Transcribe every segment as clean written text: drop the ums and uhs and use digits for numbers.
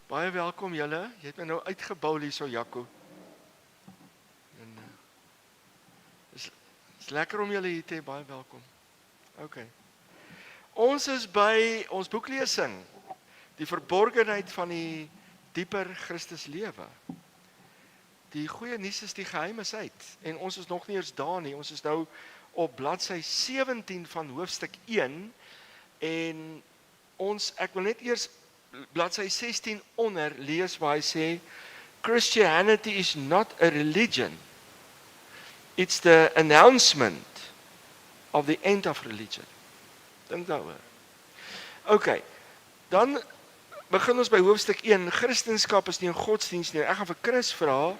Baie welkom julle. Jy het my nou uitgebou hier so Jaco. En is lekker om julle hier te hê, baie welkom. OK. Ons is by ons boeklesing. Die verborgenheid van die dieper Christus lewe. Die goeie nuus is die geheim is uit en ons is nog nie eens daar nie. Ons is nou op bladsy 17 van hoofstuk 1 en ek wil net eers bladsy 16 onder lees waar hy sê Christianity is not a religion. It's the announcement of the end of religion. Dink daaroor. OK. Dan begin ons by hoofstuk 1. Christendom is nie 'n godsdienst nie. Ek gaan vir Chris vra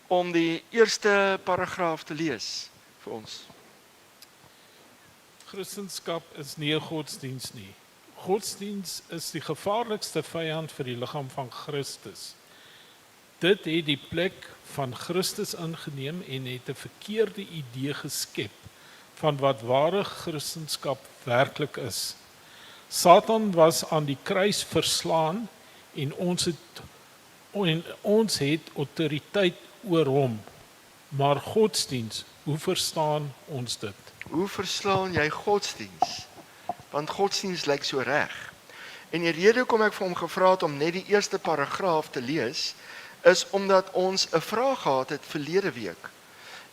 om die eerste paragraaf te lees vir ons. Christendom is nie 'n godsdienst nie. Godsdienst is die gevaarlikste vyand vir die liggaam van Christus. Dit het die plek van Christus ingeneem en het 'n verkeerde idee geskep van wat ware Christendom werklik is. Satan was aan die kruis verslaan en ons het autoriteit oor hom. Maar godsdienst, hoe verstaan ons dit? Hoe verstaan jy godsdienst? Want godsdienst lyk so reg. En die rede hoekom ek vir hom gevra het om net die eerste paragraaf te lees, is omdat ons 'n vraag gehad het verlede week.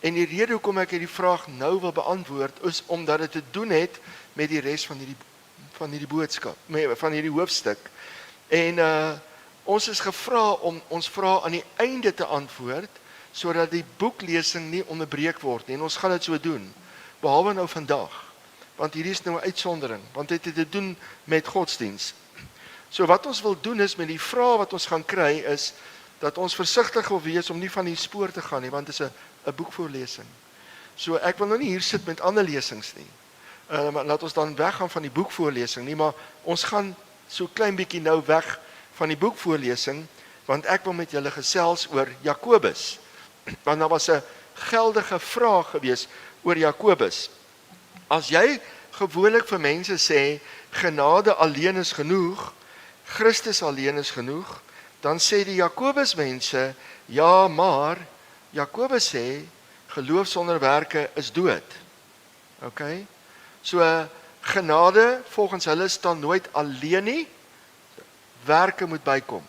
En die rede hoekom ek hierdie vraag nou wil beantwoord, is omdat dit te doen het met die res van hierdie boodskap, van hierdie hoofstuk. En ons is gevra om ons vrae aan die einde te antwoord, sodat die boeklesing nie onderbreek word nie. En ons gaan dit so doen, behalwe nou vandag. Want hierdie is nou 'n uitsondering, want dit het te doen met godsdienst. So wat ons wil doen is, met die vrae wat ons gaan kry, is dat ons versigtig wil wees om nie van die spoor te gaan nie, want dit is 'n boekvoorlesing. So ek wil nou nie hier sit met ander lesings nie. Laat ons dan weggaan van die boekvoorlesing nie, maar ons gaan so klein bietjie nou weg van die boekvoorlesing, want ek wil met julle gesels oor Jakobus. Want daar was 'n geldige vraag gewees oor Jakobus. As jy gewoonlik vir mense sê, genade alleen is genoeg, Christus alleen is genoeg, dan sê die Jakobus mense, ja, maar Jakobus sê, geloof sonder werke is dood. OK? So, genade volgens hulle staan nooit alleen nie, werke moet bykom.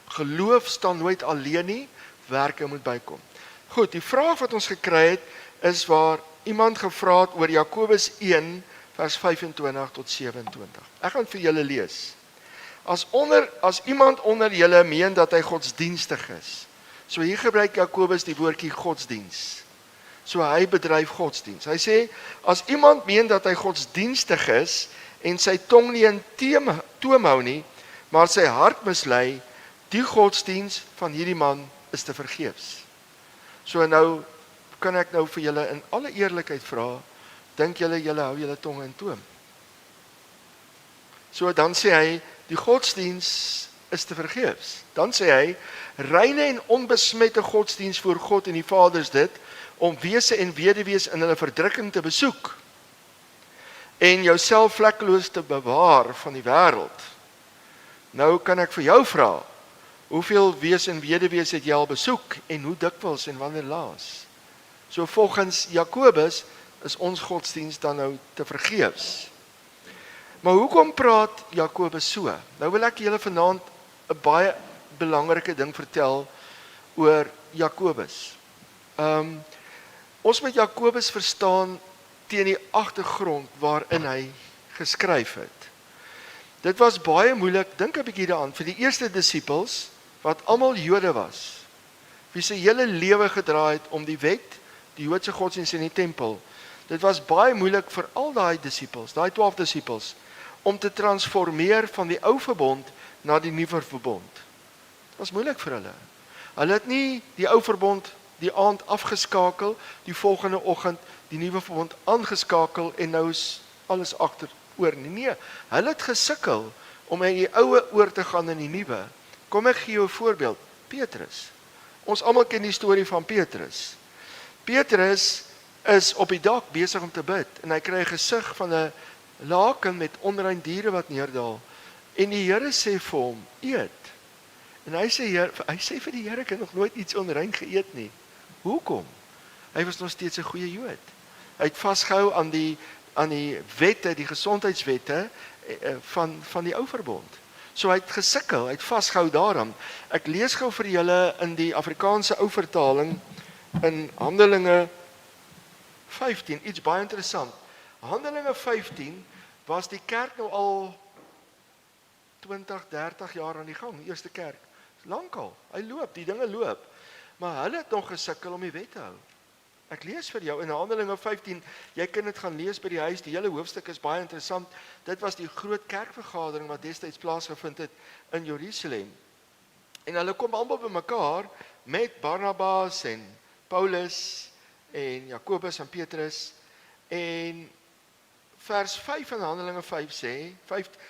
Geloof staan nooit alleen nie, werke moet bykom. Goed, die vraag wat ons gekry het, is waar iemand gevra het oor Jakobus 1, vers 25 tot 27. Ek gaan vir julle lees. As iemand onder julle meen dat hy godsdienstig is, so hier gebruik Jakobus die woordjie godsdienst. So hy bedryf godsdienst. Hy sê, as iemand meen dat hy godsdienstig is, en sy tong nie in toom hou nie, maar sy hart mislei, die godsdienst van hierdie man is te vergeefs. So nou, kan ek nou vir julle in alle eerlikheid vra, dink julle hou julle tong in toom? So dan sê hy, die godsdienst is te vergeefs. Dan sê hy, reine en onbesmette godsdienst voor God en die Vader is dit, om wese en weduwees in hulle verdrukking te besoek, en jouself vlekkeloos te bewaar van die wêreld. Nou kan ek vir jou vra, hoeveel wese en weduwees het jy al besoek, en hoe dikwels en wanneer laas? So volgens Jakobus is ons godsdienst dan nou te vergeefs. Maar hoekom praat Jakobus so? Nou wil ek julle vanaand 'n baie belangrike ding vertel oor Jakobus. Ons moet Jakobus verstaan teen die agtergrond waarin hy geskryf het. Dit was baie moeilik, dink 'n bietjie daaraan, vir die eerste disippels, wat almal Jode was, wie se hele lewe gedraai het om die wet, die Joodse godsdienst in die tempel. Dit was baie moeilik vir al daai disippels, daai 12 disippels, om te transformeer van die ou verbond na die nuwe verbond. Dit was moeilik vir hulle. Hulle het nie die ou verbond die aand afgeskakel, die volgende oggend die nuwe verbond aangeskakel en nou is alles agteroor nie. Nee, hulle het gesukkel om in die oue oor te gaan in die nuwe. Kom ek gee jou 'n voorbeeld. Petrus. Ons almal ken die storie van Petrus. Petrus is op die dak besig om te bid en hy kry 'n gesig van 'n laken met onrein diere wat neerdal. En die Here sê vir hom, eet. En hy sê vir die Here, ek het nog nooit iets onrein geëet nie. Hoekom? Hy was nog steeds 'n goeie Jood. Hy het vasgehou aan die wette, die gesondheidswette van die ou verbond. So hy het gesukkel, hy het vasgehou daaraan. Ek lees gou vir julle in die Afrikaanse ou vertaling in Handelinge 15, iets baie interessant. Handelinge 15 was die kerk nou al 20, 30 jaar aan die gang, die eerste kerk. Lankal, hy loop, die dinge loop. Maar hulle het nog gesukkel om die wet te hou. Ek lees vir jou in Handelinge 15, jy kan dit gaan lees by die huis, die hele hoofstuk is baie interessant. Dit was die groot kerkvergadering wat destyds plaasgevind het in Jerusalem. En hulle kom almal bymekaar met Barnabas en Paulus en Jakobus en Petrus. En vers 5 in Handelinge 5 sê,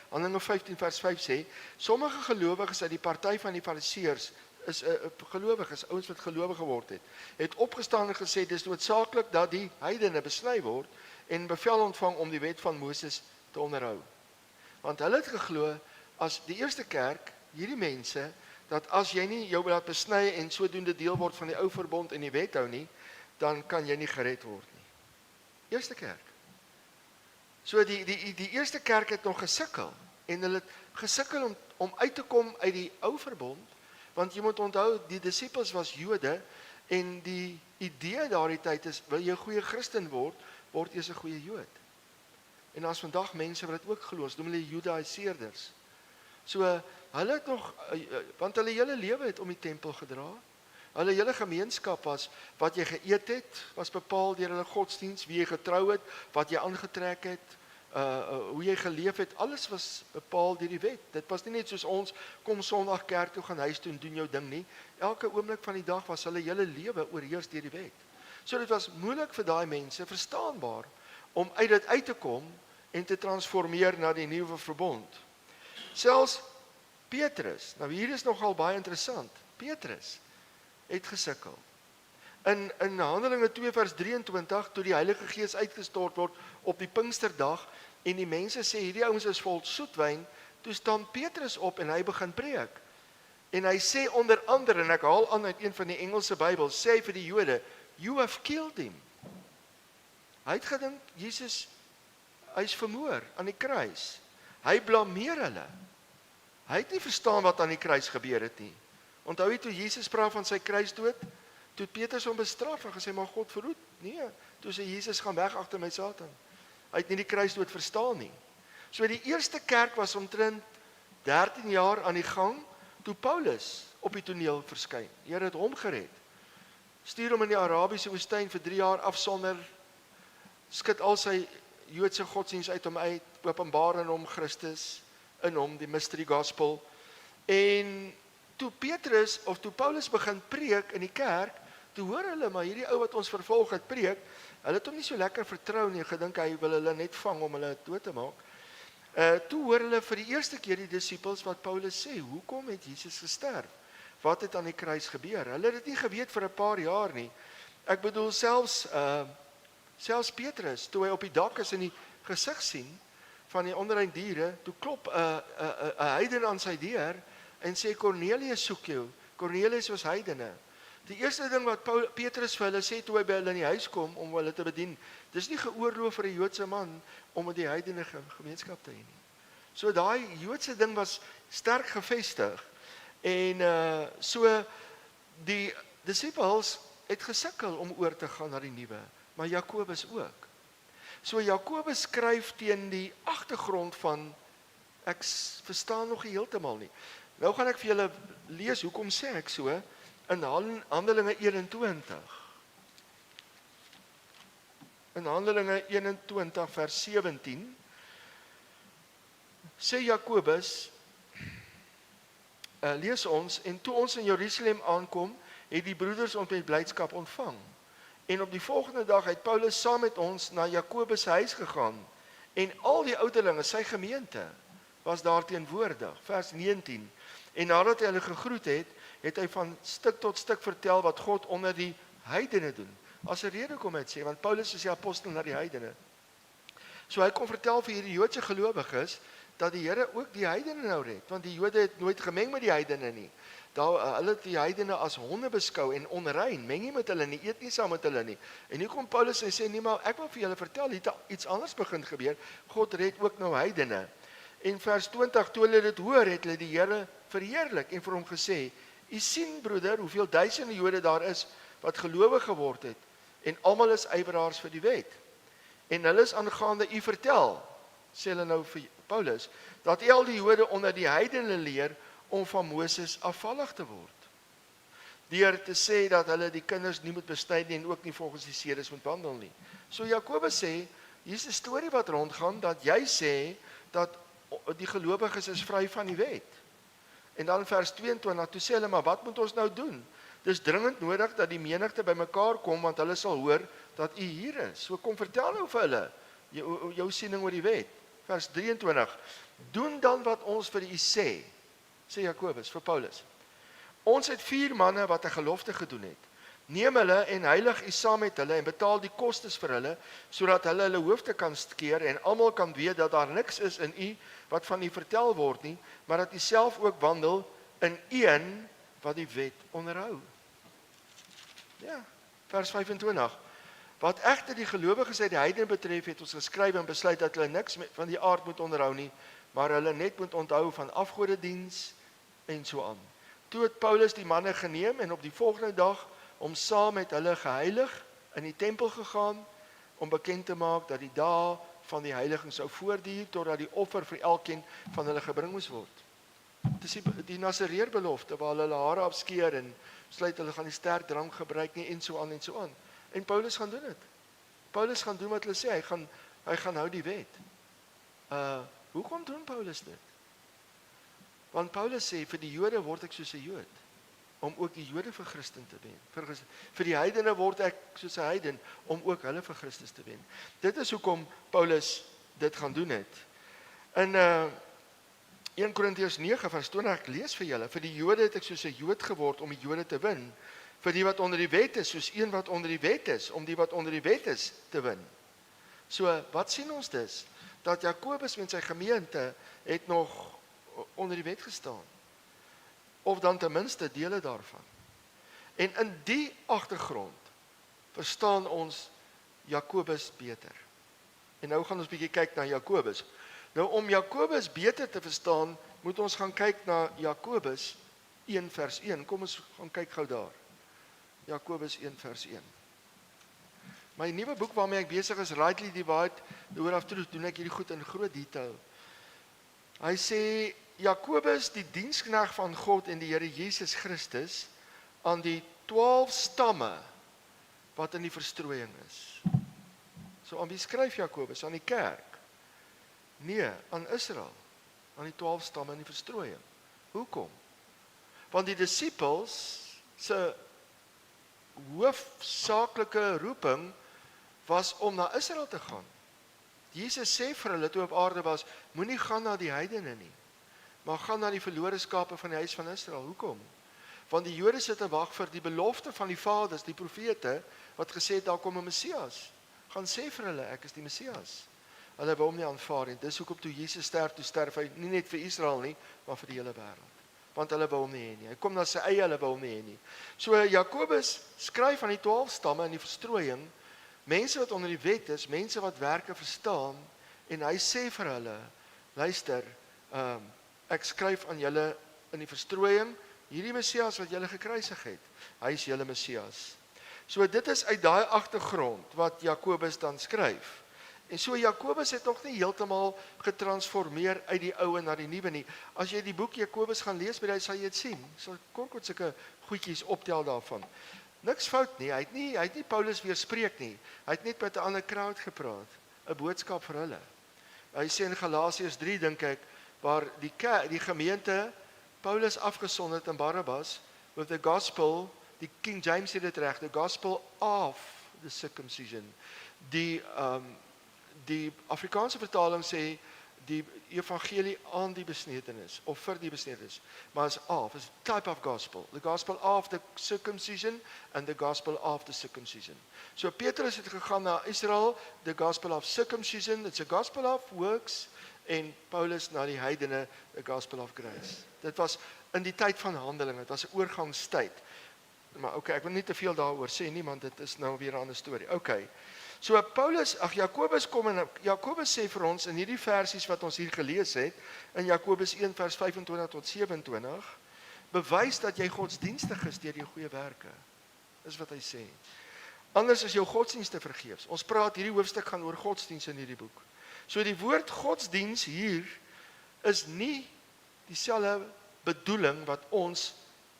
Handelinge 15 vers 5 sê, sommige gelowiges uit die party van die Fariseërs is gelowiges, ouens wat gelowig geword het opgestaan en gesê, dis noodsaaklik dat die heidene besny word en bevel ontvang om die wet van Moses te onderhou. Want hulle het geglo, as die eerste kerk, hierdie mense, dat as jy nie jou laat besny en sodoende deel word van die ou verbond en die wet hou nie, dan kan jy nie gered word nie. Eerste kerk. So die eerste kerk het nog gesukkel, en hulle het gesukkel om uit te kom uit die ou verbond, want jy moet onthou, die disippels was Jode, en die idee daardie tyd is, wil jy 'n goeie Christen word jy 'n goeie Jood. En as vandag mense wat dit ook glo, ons noem hulle Judaiseerders. So, hulle het nog, want hulle hele lewe het om die tempel gedra, hulle hele gemeenskap was, wat jy geëet het, was bepaal deur hulle godsdiens, wie jy getrou het, wat jy aangetrek het, hoe jy geleef het, alles was bepaal deur die wet. Dit was nie net soos ons, kom Sondag kerk toe, gaan huis toe en doen jou ding nie. Elke oomblik van die dag was hulle hele lewe oorheers deur die wet. So dit was moeilik vir daai mense, verstaanbaar, om uit dit uit te kom en te transformeer na die nuwe verbond. Selfs Petrus, nou hier is nogal baie interessant, Petrus het gesukkel. In Handelinge 2 vers 23, toe die Heilige Gees uitgestort word op die Pinksterdag, en die mense sê, hierdie ouens is vol soetwyn, toe staan Petrus op en hy begin preek. En hy sê onder andere, en ek haal aan uit een van die Engelse Bybels, sê vir die Jode, you have killed him. Hy het gedink, Jesus, hy is vermoor aan die kruis. Hy blameer hulle. Hy het nie verstaan wat aan die kruis gebeur het nie. Onthou jy toe Jesus praat van sy kruisdood, toe Petrus hom bestraf en gesê, maar God verhoed. Nee, toe sê Jesus, gaan weg agter my Satan. Hy het nie die kruisdood verstaan nie. So die eerste kerk was omtrent 13 jaar aan die gang, toe Paulus op die toneel verskyn. Die Here het hom gered. Stuur hom in die Arabiese woestyn vir 3 jaar afsonder, skud al sy Joodse godsdiens uit hom uit, openbaar in hom Christus, in hom die mystery gospel. En toe Paulus begin preek in die kerk, toe hoor hulle, maar hierdie ou wat ons vervolg het preek, hulle het hom nie so lekker vertrou nie, gedink hy wil hulle net vang om hulle dood te maak. Toe hoor hulle vir die eerste keer die disippels wat Paulus sê, hoekom het Jesus gesterf? Wat het aan die kruis gebeur? Hulle het dit nie geweet vir 'n paar jaar nie. Ek bedoel selfs Petrus, toe hy op die dak is en die gesig sien van die onrein diere, toe klop 'n heiden aan sy deur en sê, Cornelius soek jou. Cornelius was heidene. Die eerste ding wat Petrus vir hulle sê toe hy by hulle in die huis kom om hulle te bedien, dis nie geoorloof vir 'n Joodse man om met die heidene gemeenskap te hê nie. So daai Joodse ding was sterk gevestig. En so die disippels het gesukkel om oor te gaan na die nuwe, maar Jakobus ook. So Jakobus skryf teen die agtergrond van, ek verstaan nog nie heeltemal nie. Nou gaan ek vir julle lees, hoekom sê ek so, in Handelinge 21. In Handelinge 21 vers 17, sê Jakobus, lees ons, en toe ons in Jerusalem aankom, het die broeders ons met blydskap ontvang. En op die volgende dag het Paulus saam met ons na Jakobus huis gegaan, en al die ouderlinge, sy gemeente, was daar teenwoordig, vers 19. En nadat hy hulle gegroet het, het hy van stuk tot stuk vertel wat God onder die heidene doen. As 'n rede kom hy sê, want Paulus is die apostel na die heidene. So hy kon vertel vir hierdie Joodse gelowiges, dat die Here ook die heidene nou red, want die Jode het nooit gemeng met die heidene nie. Hulle het die heidene as honde beskou en onrein, meng nie met hulle nie, eet nie saam met hulle nie. En nu kom Paulus en sê, nee, maar ek wil vir julle vertel, het iets anders begin gebeur, God red ook nou heidene. En vers 20, toe hulle dit hoor, het hulle die Here verheerlik en vir hom gesê, u sien broeder, hoeveel duisende Jode daar is, wat gelowig geword het, en almal is ywerhaars vir die wet. En hulle is aangaande u vertel, sê hulle nou vir Paulus, dat al die Jode onder die heidene leer, om van Moses afvallig te word. Deur te sê dat hulle die kinders nie moet besny nie en ook nie volgens die sedes moet behandel nie. So Jakobus sê, hier is 'n storie wat rondgaan dat jy sê dat die gelowiges is vry van die wet. En dan vers 22, toe sê hulle, maar wat moet ons nou doen? Dis dringend nodig dat die menigte bymekaar kom want hulle sal hoor dat u hier is. So kom vertel nou vir hulle jou siening oor die wet. Vers 23, doen dan wat ons vir u sê Jakobus vir Paulus. Ons het 4 manne wat 'n gelofte gedoen het. Neem hulle en heilig u saam met hulle en betaal die kostes vir hulle, sodat hulle hulle hoofde kan skeer en almal kan weet dat daar niks is in u wat van u vertel word nie, maar dat u self ook wandel in een wat die wet onderhou. Ja, vers 25. Wat egter die gelowiges uit die heidene betref, het ons geskryf en besluit dat hulle niks van die aard moet onderhou nie, maar hulle net moet onthou van afgodediens en so aan. Toe het Paulus die manne geneem en op die volgende dag om saam met hulle geheilig in die tempel gegaan om bekend te maak dat die dae van die heiliging sou voortduur totdat die offer vir elkeen van hulle gebring moes word. Dis die Nasareerbelofte waar hulle hare afskeer en besluit hulle gaan nie sterk drank gebruik nie en so aan en so aan. En Paulus gaan doen dit. Paulus gaan doen wat hulle sê, hy gaan hou die wet. Hoekom doen Paulus dit? Want Paulus sê, vir die Jode word ek soos 'n Jood, om ook die Jode vir Christen te wen. Vir die heidene word ek soos 'n heiden, om ook hulle vir Christus te wen. Dit is hoekom Paulus dit gaan doen het. In 1 Korintiërs 9 vers 20, ek lees vir julle, vir die Jode het ek soos 'n Jood geword, om die Jode te win. Vir die wat onder die wet is, soos een wat onder die wet is, om die wat onder die wet is te win. So, wat sien ons dus? Dat Jakobus met sy gemeente het nog onder die wet gestaan. Of dan ten minste dele daarvan. En in die agtergrond verstaan ons Jakobus beter. En nou gaan ons bietjie kyk na Jakobus. Nou om Jakobus beter te verstaan, moet ons gaan kyk na Jakobus 1 vers 1. Kom ons gaan kyk gou daar. Jakobus 1 vers 1. My nuwe boek waarmee ek besig is, Rightly Divided the Word of Truth, doen ek hierdie goed in groot detail. Hy sê, Jakobus, die diensknegt van God en die Here Jesus Christus, aan die 12 stamme, wat in die verstrooiing is. So aan wie skryf Jakobus? Aan die kerk? Nee, aan Israel, aan die 12 stamme in die verstrooiing. Hoekom? Want die disippels se hoofsaaklike roeping was om na Israel te gaan. Jesus sê vir hulle toe op aarde was, moenie gaan na die heidene nie, maar gaan na die verlore skape van die huis van Israel. Hoekom? Want die Jode sit te wag vir die belofte van die vaders, die profete, wat gesê het, daar kom 'n Messias. Gaan sê vir hulle, ek is die Messias. Hulle wou hom nie aanvaar nie. Dis hoekom toe Jesus sterf hy nie net vir Israel nie, maar vir die hele wêreld. Want hulle wou hom nie hê nie. Hy kom na sy eie, hulle wou hom nie hê nie. So Jakobus skryf aan die 12 stamme in die verstrooiing, mense wat onder die wet is, mense wat werke verstaan, en hy sê vir hulle, luister, ek skryf aan julle in die verstrooiing, hierdie Messias wat julle gekruisig het, hy is julle Messias. So dit is uit daai agtergrond wat Jakobus dan skryf. En so Jakobus het nog nie heeltemal getransformeer uit die ou na die nuwe nie. As jy die boek Jakobus gaan lees, sal jy dit sien. So kort sulke goedjies optel daarvan. Niks fout nie. Hy het nie Paulus weerspreek nie. Hy het net met 'n ander crowd gepraat, 'n boodskap vir hulle. Hy sê in Galasiërs 3 dink ek, waar die gemeente Paulus afgesonder het in Barabbas with the gospel, die King James het dit reg, the gospel of the circumcision. Die Afrikaanse vertaling sê die evangelie aan die besnedenis of vir die besnedenis, maar is of, is type of gospel, the gospel of the circumcision and the gospel of the circumcision. So Petrus het gegaan na Israel, the gospel of circumcision, it's a gospel of works, en Paulus na die heidene, the gospel of grace. Dit was in die tyd van Handelinge, dit was 'n oorgangstyd. Maar ek wil nie te veel daaroor sê nie, want dit is nou weer 'n ander storie. So Jakobus kom en Jakobus sê vir ons in hierdie versies wat ons hier gelees het, in Jakobus 1 vers 25 tot 27, bewys dat jy godsdienstig is deur jou goeie werke. Dis wat hy sê. Anders is jou godsdienste vergeefs. Ons praat, hierdie hoofstuk gaan oor godsdienst in hierdie boek. So die woord godsdienst hier is nie dieselfde bedoeling wat ons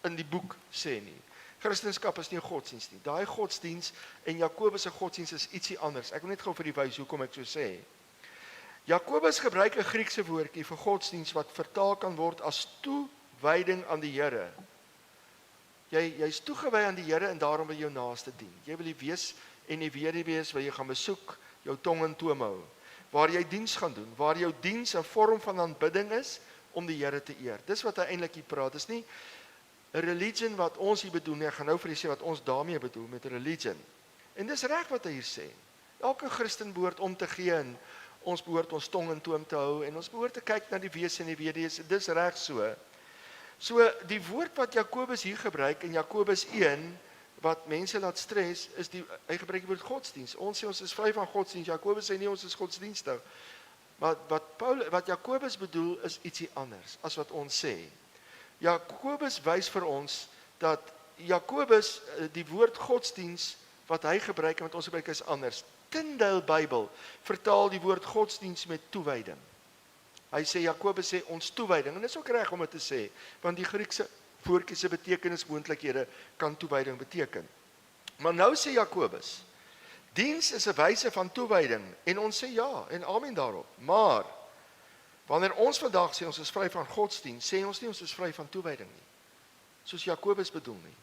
in die boek sê nie. Christendom is nie 'n godsdienst nie. Daai godsdienst en Jakobus se godsdienst is ietsie anders. Ek wil net gou vir die wys hoekom ek so sê. Jakobus gebruik 'n Griekse woordjie vir godsdienst wat vertaal kan word as toewyding aan die Here. Jy's toegewy aan die Here en daarom wil jy jou naaste dien. Jy wil die wees en die weduwees wil jy gaan besoek, jou tong in toom hou, waar jy diens gaan doen, waar jou diens 'n vorm van aanbidding is om die Here te eer. Dis wat hy eintlik hier praat. Dis nie 'n religion wat ons hier bedoel nie. Ek gaan nou vir julle sê wat ons daarmee bedoel met religion. En dis reg wat hy hier sê. Elke Christen behoort om te gee en ons behoort ons tong in toom te hou en ons behoort te kyk na die wees en die weduwees. Dis reg so. So die woord wat Jakobus hier gebruik in Jakobus 1 wat mense laat stres is hy gebruik die woord godsdienst. Ons sê ons is vry van godsdienst. Jakobus sê nie ons is godsdienstig. Maar wat Jakobus bedoel is ietsie anders as wat ons sê. Jakobus wys vir ons dat Jakobus die woord godsdienst wat hy gebruik en wat ons gebruik is anders. Tyndale Bybel vertaal die woord godsdienst met toewyding. Hy sê Jakobus sê ons toewyding en dit is ook reg om dit te sê, want die Griekse woordjie se betekenismoontlikhede kan toewyding beteken. Maar nou sê Jakobus, diens is 'n wyse van toewyding en ons sê ja en amen daarop. Maar wanneer ons vandag sê ons is vry van godsdienst, sê ons nie ons is vry van toewyding nie. Soos Jakobus bedoel nie.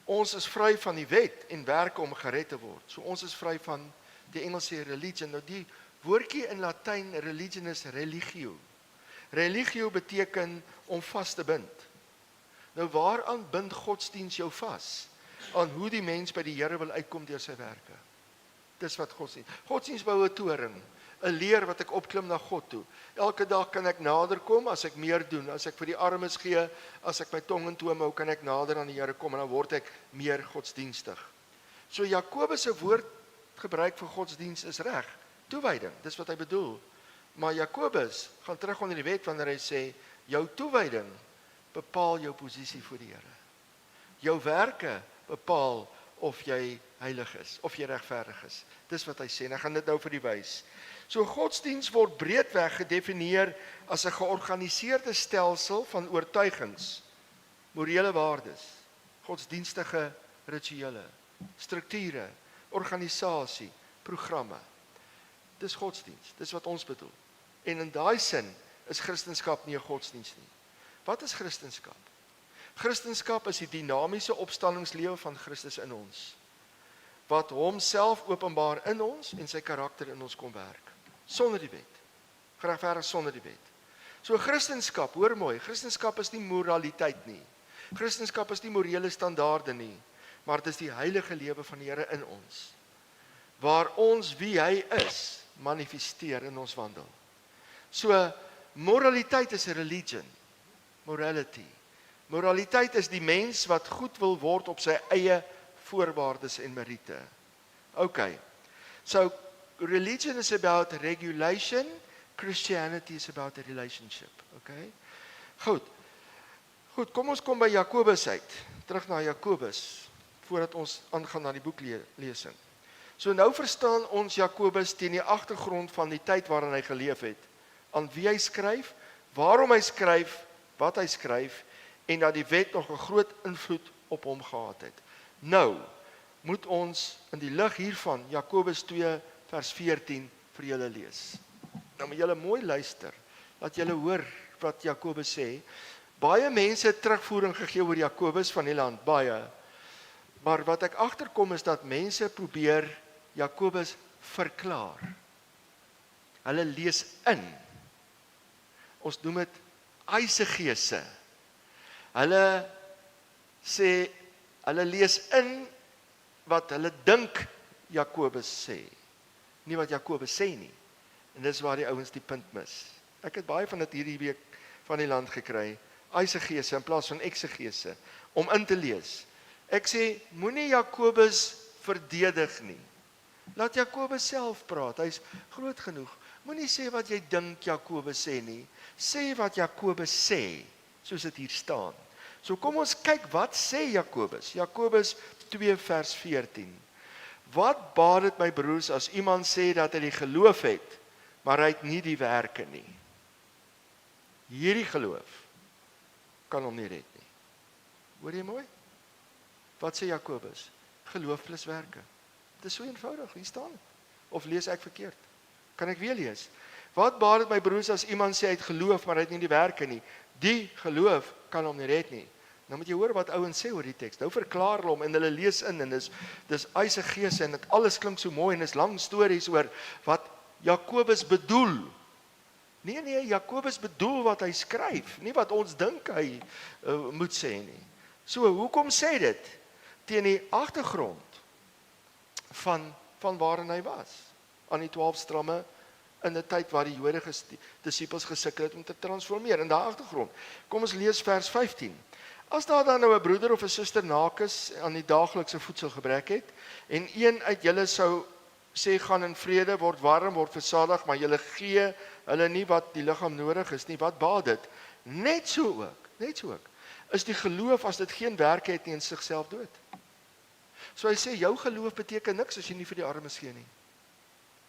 Ons is vry van die wet en werke om gered te word. So ons is vry van die Engels sê religion. Nou die woordjie in Latyn religion is religio. Religio beteken om vas te bind. Nou waaraan bind godsdienst jou vas? Aan hoe die mens by die Here wil uitkom deur sy werke. Dis wat godsdienst. Godsdienst bou 'n toring, 'n leer wat ek opklim na God toe. Elke dag kan ek nader kom as ek meer doen, as ek vir die armes gee, as ek my tong in toom hou, kan ek nader aan die Here kom en dan word ek meer godsdienstig. So Jakobus se woord gebruik vir godsdienst is reg, toewyding, dis wat hy bedoel. Maar Jakobus gaan terug onder die wet wanneer hy sê jou toewyding bepaal jou posisie voor die Here. Jou werke bepaal of jy heilig is, of jy regverdig is. Dis wat hy sê, en ek gaan dit nou vir die wys. So godsdienst word breedweg gedefinieer as 'n georganiseerde stelsel van oortuigings, morele waardes, godsdienstige rituele, strukture, organisasie, programme. Dis godsdienst, dis wat ons bedoel. En in daai sin is Christendom nie 'n godsdienst nie. Wat is Christendom? Christendom is die dinamiese opstandingslewe van Christus in ons, wat homself openbaar in ons en sy karakter in ons kom werk, sonder die wet, geregverdig sonder die wet. So Christendom, hoor mooi, Christendom is nie moraliteit nie, Christendom is nie morele standaarde nie, maar dit is die heilige lewe van die Here in ons, waar ons wie hy is, manifesteer in ons wandel. So, moraliteit is 'n religion, morality. Moraliteit is die mens wat goed wil word op sy eie voorwaardes en meriete. Okay, so religion is about regulation, Christianity is about a relationship. Okay, goed, kom ons kom by Jakobus uit, terug na Jakobus, voordat ons aangaan na die boeklesing. So nou verstaan ons Jakobus teen die agtergrond van die tyd waarin hy geleef het, aan wie hy skryf, waarom hy skryf, wat hy skryf, en dat die wet nog 'n groot invloed op hom gehad het. Nou, moet ons in die lig hiervan, Jakobus 2 vers 14, vir julle lees. Nou moet julle mooi luister, dat julle hoor wat Jakobus sê. Baie mense het terugvoering gegee oor Jakobus van die land, baie. Maar wat ek agterkom is dat mense probeer Jakobus verklaar. Hulle lees in. Ons noem dit eisegese. Hulle sê, hulle lees in wat hulle dink Jakobus sê. Nie wat Jakobus sê nie. En dis waar die ouens die punt mis. Ek het baie van dit hierdie week van die land gekry. Eisegese in plaas van eksegese om in te lees. Ek sê moenie Jakobus verdedig nie. Laat Jakobus self praat. Hy's groot genoeg. Moenie sê wat jy dink Jakobus sê nie. Sê wat Jakobus sê, soos dit hier staan. So kom ons kyk wat sê Jakobus. Jakobus 2 vers 14. Wat baat dit my broers as iemand sê dat hy die geloof het, maar hy het nie die werke nie. Hierdie geloof kan hom nie red nie. Hoor jy mooi? Wat sê Jakobus? Geloof plus werke. Dit is so eenvoudig, hier staan dit. Of lees ek verkeerd? Kan ek weer lees? Wat baat dit my broers as iemand sê hy het geloof, maar hy het nie die werke nie. Die geloof kan hom nie red nie. Nou moet jy hoor wat ouens sê oor die teks. Nou verklaar hulle hom en hulle lees in en dis eisegese en dit alles klink so mooi en is lang stories oor wat Jakobus bedoel. Nee, Jakobus bedoel wat hy skryf, nie wat ons dink hy moet sê nie. So, hoekom sê dit? Teen die agtergrond van waarin hy was, aan die 12 stramme, in 'n tyd waar die Jode disippels gesukkel het om te transformeer. In daardie agtergrond, kom ons lees vers 15. As daar dan nou 'n broeder of 'n suster naak is, aan die daaglikse voedsel gebrek het, en een uit julle sou sê gaan in vrede, word warm, word versadig, maar julle gee hulle nie wat die liggaam nodig is nie, wat baat dit? Net so ook, is die geloof as dit geen werke het nie in sigself dood. So hy sê, jou geloof beteken niks as jy nie vir die armes gee nie.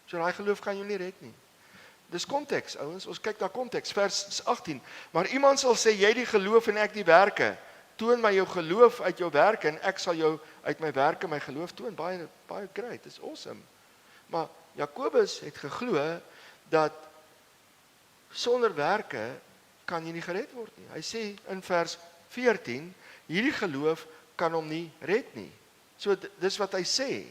So daai geloof kan jou nie red nie. Dis konteks, ouens, ons kyk na konteks, vers 18. Maar iemand sal sê, jy die geloof en ek die werke. Toon my jou geloof uit jou werke en ek sal jou uit my werke my geloof toon. Baie great, dis awesome. Maar Jakobus het geglo dat sonder werke kan jy nie gered word nie. Hy sê in vers 14, hierdie geloof kan hom nie red nie. So dis wat hy sê.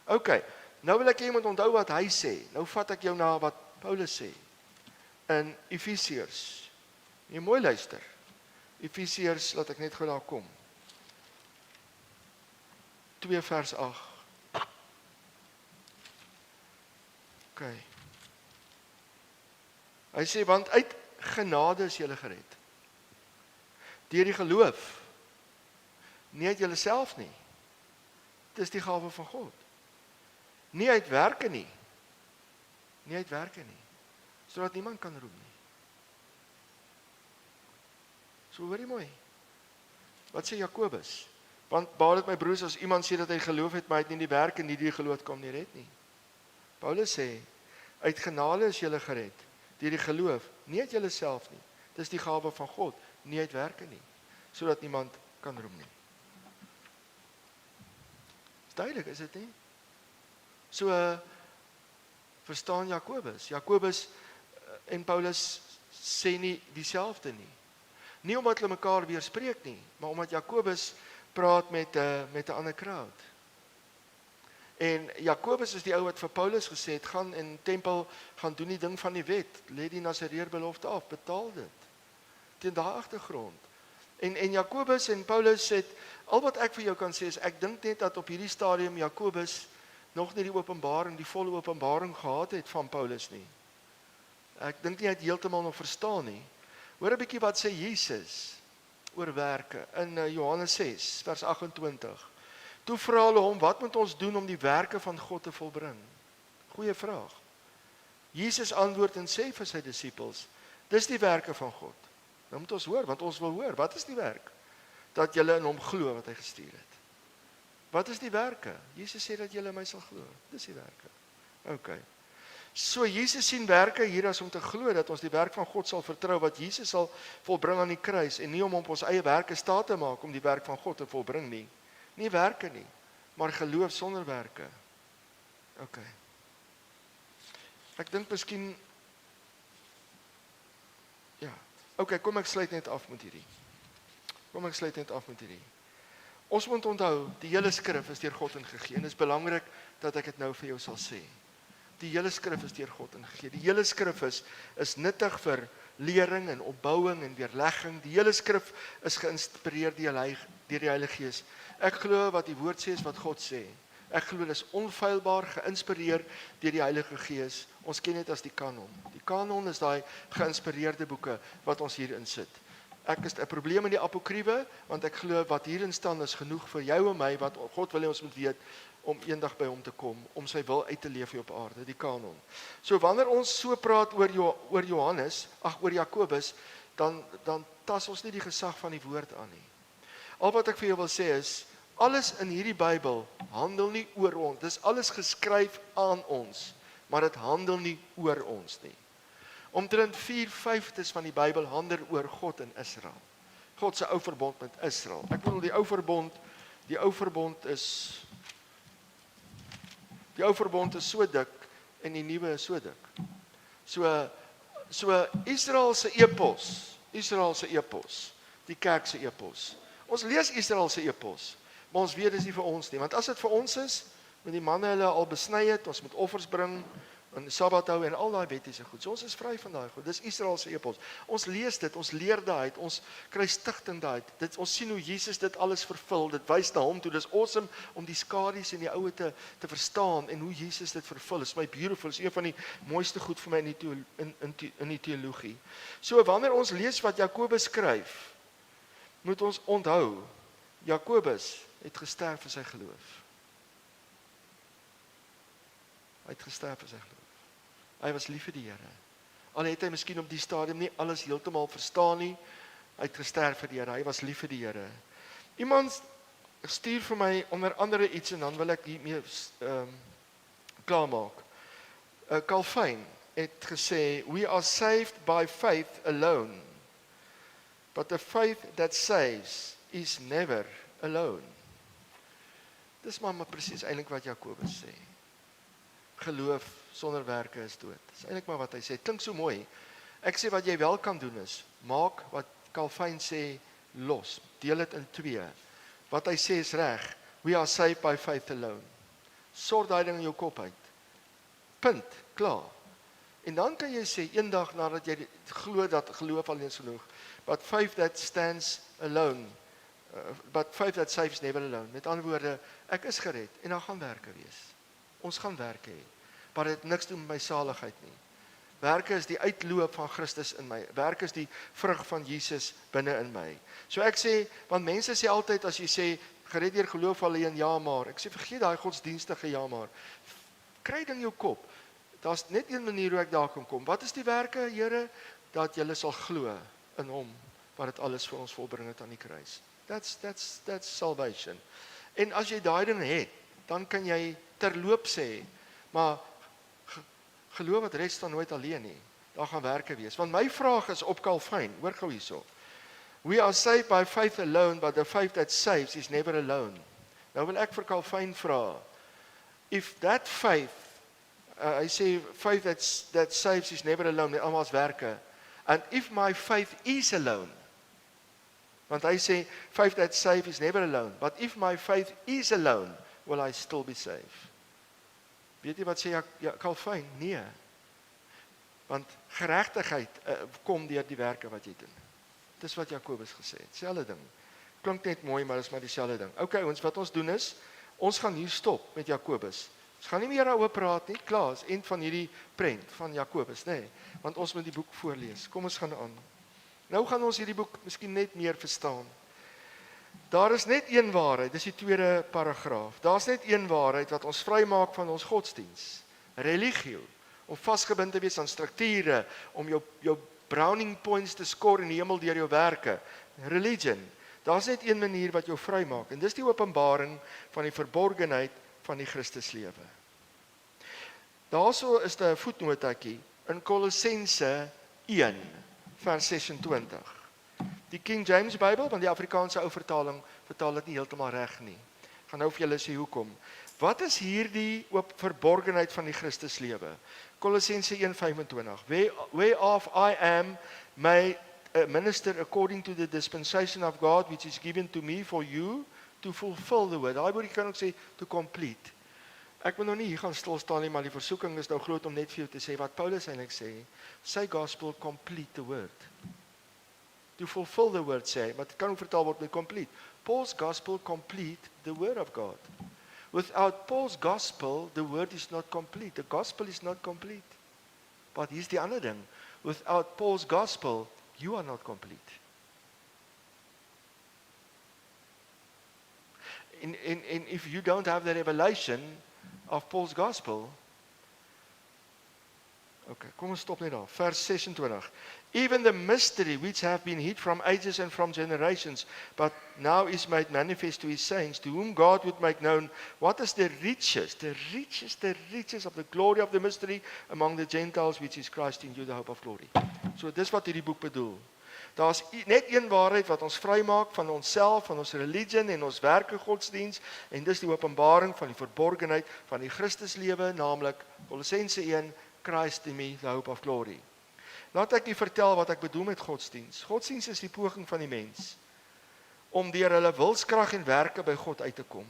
OK, nou wil ek hê jy moet onthou wat hy sê. Nou vat ek jou na wat Paulus sê in Efesiërs. Jy mooi luister. Efesiërs, laat ek net gou daar kom. 2 vers 8. OK. Hy sê, want uit genade is julle gered. Deur die geloof. Nie uit julleself nie. Dit is die gawe van God. Nie uit werke nie. Nie uit werke nie. Sodat niemand kan roem nie. So hoor jy mooi. Wat sê Jakobus? Want baat dit my broers as iemand sê dat hy geloof het, maar hy het nie die werke nie, die geloof kom nie red nie. Paulus sê, uit genade is julle gered, deur die geloof, nie uit julleself nie. Dis die gawe van God, nie uit werke nie, sodat niemand kan roem nie. Is duidelik, is dit nie? So, verstaan Jakobus. Jakobus en Paulus sê nie dieselfde nie. Nie omdat hulle mekaar weerspreek nie, maar omdat Jakobus praat met 'n ander crowd. En Jakobus is die ou wat vir Paulus gesê het, gaan in tempel, gaan doen die ding van die wet, lê die Nasareerbelofte af, betaal dit. Teen daai agtergrond. En Jakobus en Paulus het, al wat ek vir jou kan sê is, ek dink net dat op hierdie stadium Jakobus nog nie die openbaring, die volle openbaring gehad het van Paulus nie. Ek dink nie hy het heeltemal nog verstaan nie. Hoor 'n bietjie wat sê Jesus oor werke in Johannes 6 vers 28. Toe vra hulle hom, wat moet ons doen om die werke van God te volbring? Goeie vraag. Jesus antwoord en sê vir sy disippels, dis die werke van God. Nou moet ons hoor, want ons wil hoor, wat is die werk? Dat julle in hom glo wat hy gestuur het. Wat is die werke? Jesus sê dat julle in my sal glo. Dis die werke. OK. So Jesus sien werke hier as om te glo dat ons die werk van God sal vertrou wat Jesus sal volbring aan die kruis en nie om op ons eie werke staat te maak om die werk van God te volbring nie. Nie werke nie, maar geloof sonder werke. OK. Ek dink miskien ja. OK, kom ek sluit net af met hierdie. Ons moet onthou, die hele skrif is deur God ingegee en dit is belangrik dat ek dit nou vir jou sal sê. Die hele skrif is deur God ingegee. Die hele skrif is nuttig vir lering en opbouing en weerlegging. Die hele skrif is geïnspireer deur die Heilige Gees. Ek glo wat die woord sê is wat God sê. Ek glo dis onfeilbaar, geïnspireer deur die Heilige Gees. Ons ken dit as die kanon. Die kanon is daai geïnspireerde boeke wat ons hierin sit. Ek is 'n probleem in die apokriewe, want ek glo wat hierin staan is genoeg vir jou en my, wat God wil hê ons moet weet, om eendag by hom te kom, om sy wil uit te leef hier op aarde, die kanon. So wanneer ons so praat oor Johannes, oor Jakobus, dan tas ons nie die gesag van die woord aan nie. Al wat ek vir jou wil sê is, alles in hierdie Bybel handel nie oor ons, dis alles geskryf aan ons, maar dit handel nie oor ons nie. Omtrent 4/5 van die Bybel handel oor God en Israel. God se ou verbond met Israel. Ek bedoel die ou verbond is so dik en die nuwe is so dik. So Israel se epos, die kerk se epos. Ons lees Israel se epos, maar ons weet dis nie vir ons nie, want as dit vir ons is, met die manne hulle al besny het, ons moet offers bring, en Sabbat hou en al daai wettiese goed. So ons is vry van daai goed. Dis Israel se epos. Ons lees dit, ons leer daaruit, ons kry stigting daaruit. Ons sien hoe Jesus dit alles vervul. Dit wys na hom toe. Dis awesome om die skadu's in die Oue te verstaan en hoe Jesus dit vervul. Is my beautiful. Is een van die mooiste goed vir my in die teologie. So wanneer ons lees wat Jakobus skryf, moet ons onthou, Jakobus het gesterf vir sy geloof. Hy het gesterf vir sy geloof. Hy was lief vir die Here. Al het hy miskien op die stadium nie alles heeltemal verstaan nie, hy het gesterf vir die Here. Hy was lief vir die Here. Iemand stuur vir my onder andere iets en dan wil ek hiermee klaarmaak. Calvin het gesê, we are saved by faith alone, but the faith that saves is never alone. Dis maar presies eintlik wat Jakobus sê. Geloof sonder werke is dood. Dis eintlik maar wat hy sê. Klink so mooi. Ek sê wat jy wel kan doen is, maak wat Calvin sê los. Deel dit in 2. Wat hy sê is reg. We are saved by faith alone. Sort daai ding in jou kop uit. Punt. Klaar. En dan kan jy sê, eendag nadat jy glo dat geloof alleen is genoeg, but faith that stands alone, but faith that saves never alone. Met ander woorde, ek is gered en dan gaan werke wees. Ons gaan werke hê, maar dit het niks doen met my saligheid nie. Werke is die uitloop van Christus in my. Werke is die vrug van Jesus binne in my. So ek sê, want mense sê altyd as jy sê, gered deur geloof alleen, ja maar. Ek sê, vergeet daai godsdienstige ja maar. Kry dit in jou kop. Daar's net een manier hoe ek daar kan kom. Wat is die werke, Here? Dat julle sal glo in hom, wat dit alles vir ons volbring het aan die kruis. That's salvation. En as jy daai ding het, dan kan jy terloop sê, maar geloof wat red staan nooit alleen nie. Daar gaan werke wees. Want my vraag is op Calvin, hoor gou hierso. We are saved by faith alone, but the faith that saves is never alone. Nou wil ek vir Calvin vra, if that faith, hy sê faith that saves is never alone, met almal as werke, and if my faith is alone, want hy sê faith that saves is never alone, but if my faith is alone, will I still be saved? Weet jy wat sê Calvin? Nee. Want geregtigheid kom deur die werke wat jy doen. Dis wat Jakobus gesê het. Selfde ding. Klink net mooi, maar dis maar dieselfde ding. Okay, wat ons doen is, ons gaan hier stop met Jakobus. Ons gaan nie meer daaroor praat nie. Klaar, is eind van hierdie prent van Jakobus, nê? Want ons moet die boek voorlees. Kom ons gaan aan. Nou gaan ons hierdie boek miskien net meer verstaan. Daar is net een waarheid, dis die tweede paragraaf. Daar's net een waarheid wat ons vrymaak van ons godsdiens. Religio, om vasgebind te wees aan strukture, om jou browning points te score in die hemel deur jou werke. Religion. Daar's net een manier wat jou vrymaak en dis die openbaring van die verborgenheid van die Christuslewe. Daarso is daar 'n voetnotaatjie in Kolossense 1 vers 26. Die King James Bybel, want die Afrikaanse ou vertaling vertaal dit nie heeltemal reg nie. Ek gaan nou vir julle sê hoekom. Wat is hierdie verborgenheid van die Christuslewe? Kolossense 1:25. Whereof I am made a minister according to the dispensation of God which is given to me for you to fulfill the word. Daai woord kan ook sê to complete. Ek wil nou nie hier gaan stil staan nie, maar die versoeking is nou groot om net vir jou te sê wat Paulus eintlik sê. Sy gospel complete the word. To fulfill the word sê, maar dit kan ook vertaal word met complete. Paul's gospel complete the word of God. Without Paul's gospel, the word is not complete. The gospel is not complete. But here's die ander ding. Without Paul's gospel, you are not complete. And if you don't have the revelation of Paul's gospel, okay, kom ons stop net daar. Vers 26. Even the mystery which have been hid from ages and from generations, but now is made manifest to his saints, to whom God would make known what is the riches of the glory of the mystery among the Gentiles, which is Christ in you, the hope of glory. So dis wat hierdie boek bedoel. Daar's net een waarheid wat ons vrymaak van onsself, van ons religion en ons werke godsdiens, en dis die openbaring van die verborgenheid van die Christuslewe, naamlik Kolossense 1, Christ in me, the hope of glory. Laat ek nie vertel wat ek bedoel met godsdiens. Godsdiens is die poging van die mens om deur hulle wilskrag en werke by God uit te kom.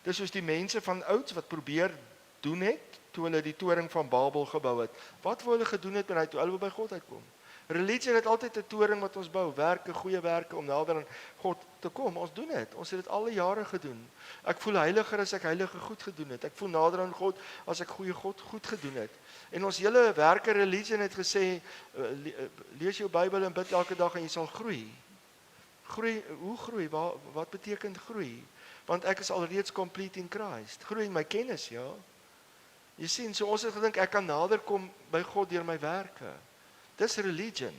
Dis soos die mense van ouds wat probeer doen het toe hulle die toring van Babel gebou het. Wat wou hulle gedoen het toe hulle by God uitkom? Religie het altyd 'n toring wat ons bou, werke, goeie werke om nader aan God te kom. Ons doen dit. Ons het dit al die jare gedoen. Ek voel heiliger as ek heilige goed gedoen het. Ek voel nader aan God as ek goeie God goed gedoen het. En ons hele werke religie het gesê, lees jou Bybel en bid elke dag en jy sal groei. Groei, hoe groei? Wat beteken groei? Want ek is alreeds complete in Christ. Groei in my kennis, ja. Jy sien, so ons het gedink ek kan nader kom by God deur my werke. Dis religion,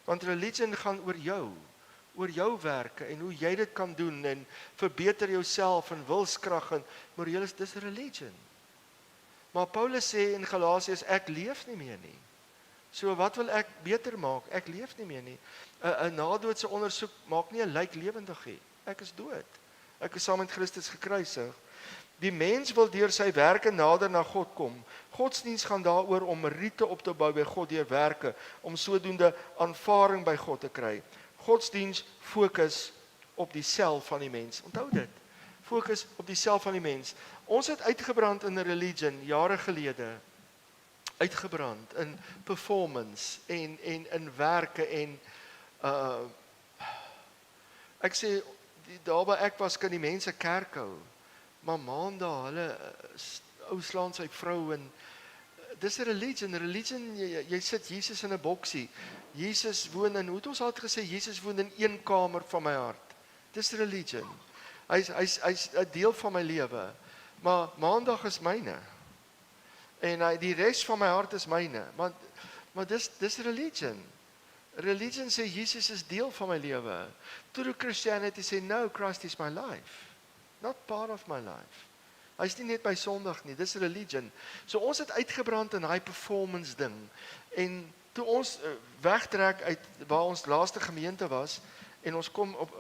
want religion gaan oor jou werke en hoe jy dit kan doen en verbeter jouself en wilskrag en moreel, dis religion. Maar Paulus sê in Galasiërs, ek leef nie meer nie. So wat wil ek beter maak? Ek leef nie meer nie. 'n nadoodse ondersoek maak nie 'n lijk lewendig nie. Ek is dood. Ek is saam met Christus gekruisig. Die mens wil deur sy werke nader na God kom. Godsdiens gaan daaroor om meriete op te bou by God deur werke, om sodoende aanvaring by God te kry. Godsdiens fokus op die self van die mens. Onthou dit. Fokus op die self van die mens. Ons het uitgebrand in 'n religion jare gelede. Uitgebrand in performance en in werke en ek sê daar waar ek was kan die mense kerk hou. Maar maandag, hulle ou slaan sy vrou en dis 'n religion. Jy sit Jesus in 'n boksie. Jesus woon in, hoe het ons altyd gesê, Jesus woon in een kamer van my hart. Dis religion. Hy's 'n deel van my lewe. Maar maandag is myne. En die res van my hart is myne. Maar dis religion. Religion sê Jesus is deel van my lewe. True Christianity sê no, Christ is my life. Not part of my life. Hy is nie net by Sondag nie, dis religion. So ons het uitgebrand in hy performance ding. En toe ons wegtrek uit waar ons laaste gemeente was, en ons kom op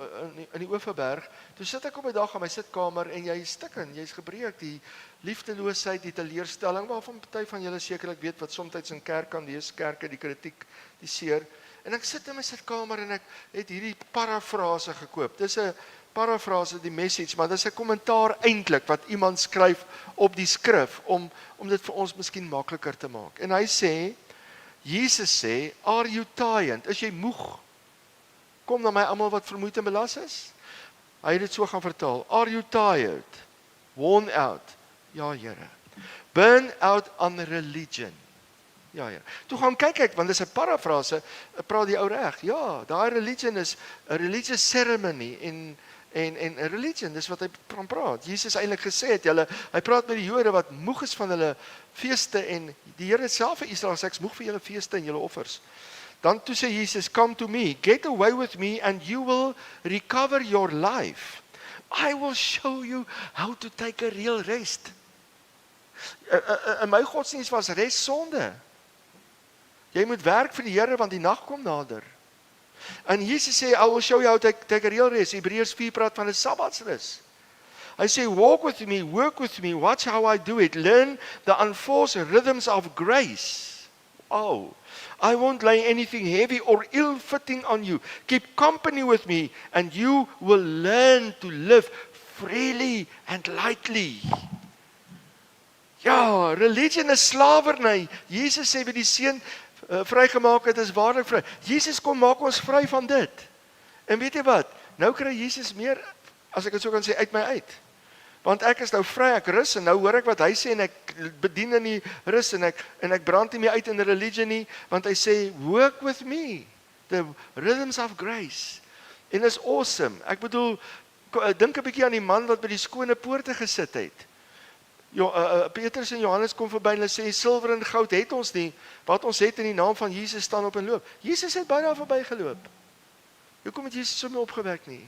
in die Oeverberg, toe sit ek op 'n dag in my sitkamer en jy stikken, jy's gebreek, die liefdeloosheid, die teleurstelling, waarvan party van julle sekerlik weet wat soms in kerk kan wees, kerke, die kritiek, die seer. En ek sit in my sitkamer en ek het hierdie parafrase gekoop. Dis 'n parafrase die message, maar dis 'n kommentaar eintlik wat iemand skryf op die skrif om dit vir ons miskien makliker te maak. En hy sê, Jesus sê, "Are you tired? Is jy moeg? Kom na my almal wat vermoeid en belas is." Hy het dit so gaan vertaal. "Are you tired? Worn out?" Ja, Here. "Burn out on religion." Ja, ja. Toe gaan kyk ek, want dis 'n parafrase, praat die ou reg. Ja, daai religion is 'n religious ceremony en 'n religion, dis wat hy van praat. Jesus eintlik gesê het, hy praat met die Jode wat moeg is van hulle feeste en die Here self vir Israel sê, "Ek's moeg vir julle feeste en julle offers." Dan toe sê Jesus, "Come to me, get away with me and you will recover your life. I will show you how to take a real rest." In my godsdienst was rest sonde. Jy moet werk vir die Here want die nag kom nader. En Jesus sê, "I will show you how to take a real rest." Hebreërs 4 praat van 'n sabbatsrus. Hy sê, "Walk with me, work with me, watch how I do it. Learn the unforced rhythms of grace." Oh, "I won't lay anything heavy or ill-fitting on you. Keep company with me and you will learn to live freely and lightly." Ja, religion is slawerny. Jesus sê by die seun vrygemaak het is waarlik vry. Jesus kom maak ons vry van dit. En weet jy wat? Nou kry Jesus meer, as ek dit so kan sê, uit my uit. Want ek is nou vry, ek rus en nou hoor ek wat hy sê en ek bedien in die rus en ek brand nie meer uit in religion nie, want hy sê work with me, the rhythms of grace. En is awesome. Ek bedoel, dink 'n bietjie aan die man wat by die skone poorte gesit het. Petrus en Johannes kom verby en hulle sê silwer en goud het ons nie, wat ons het in die naam van Jesus staan op en loop. Jesus het baie daar verby geloop. Hoekom het Jesus so mee opgewek nie?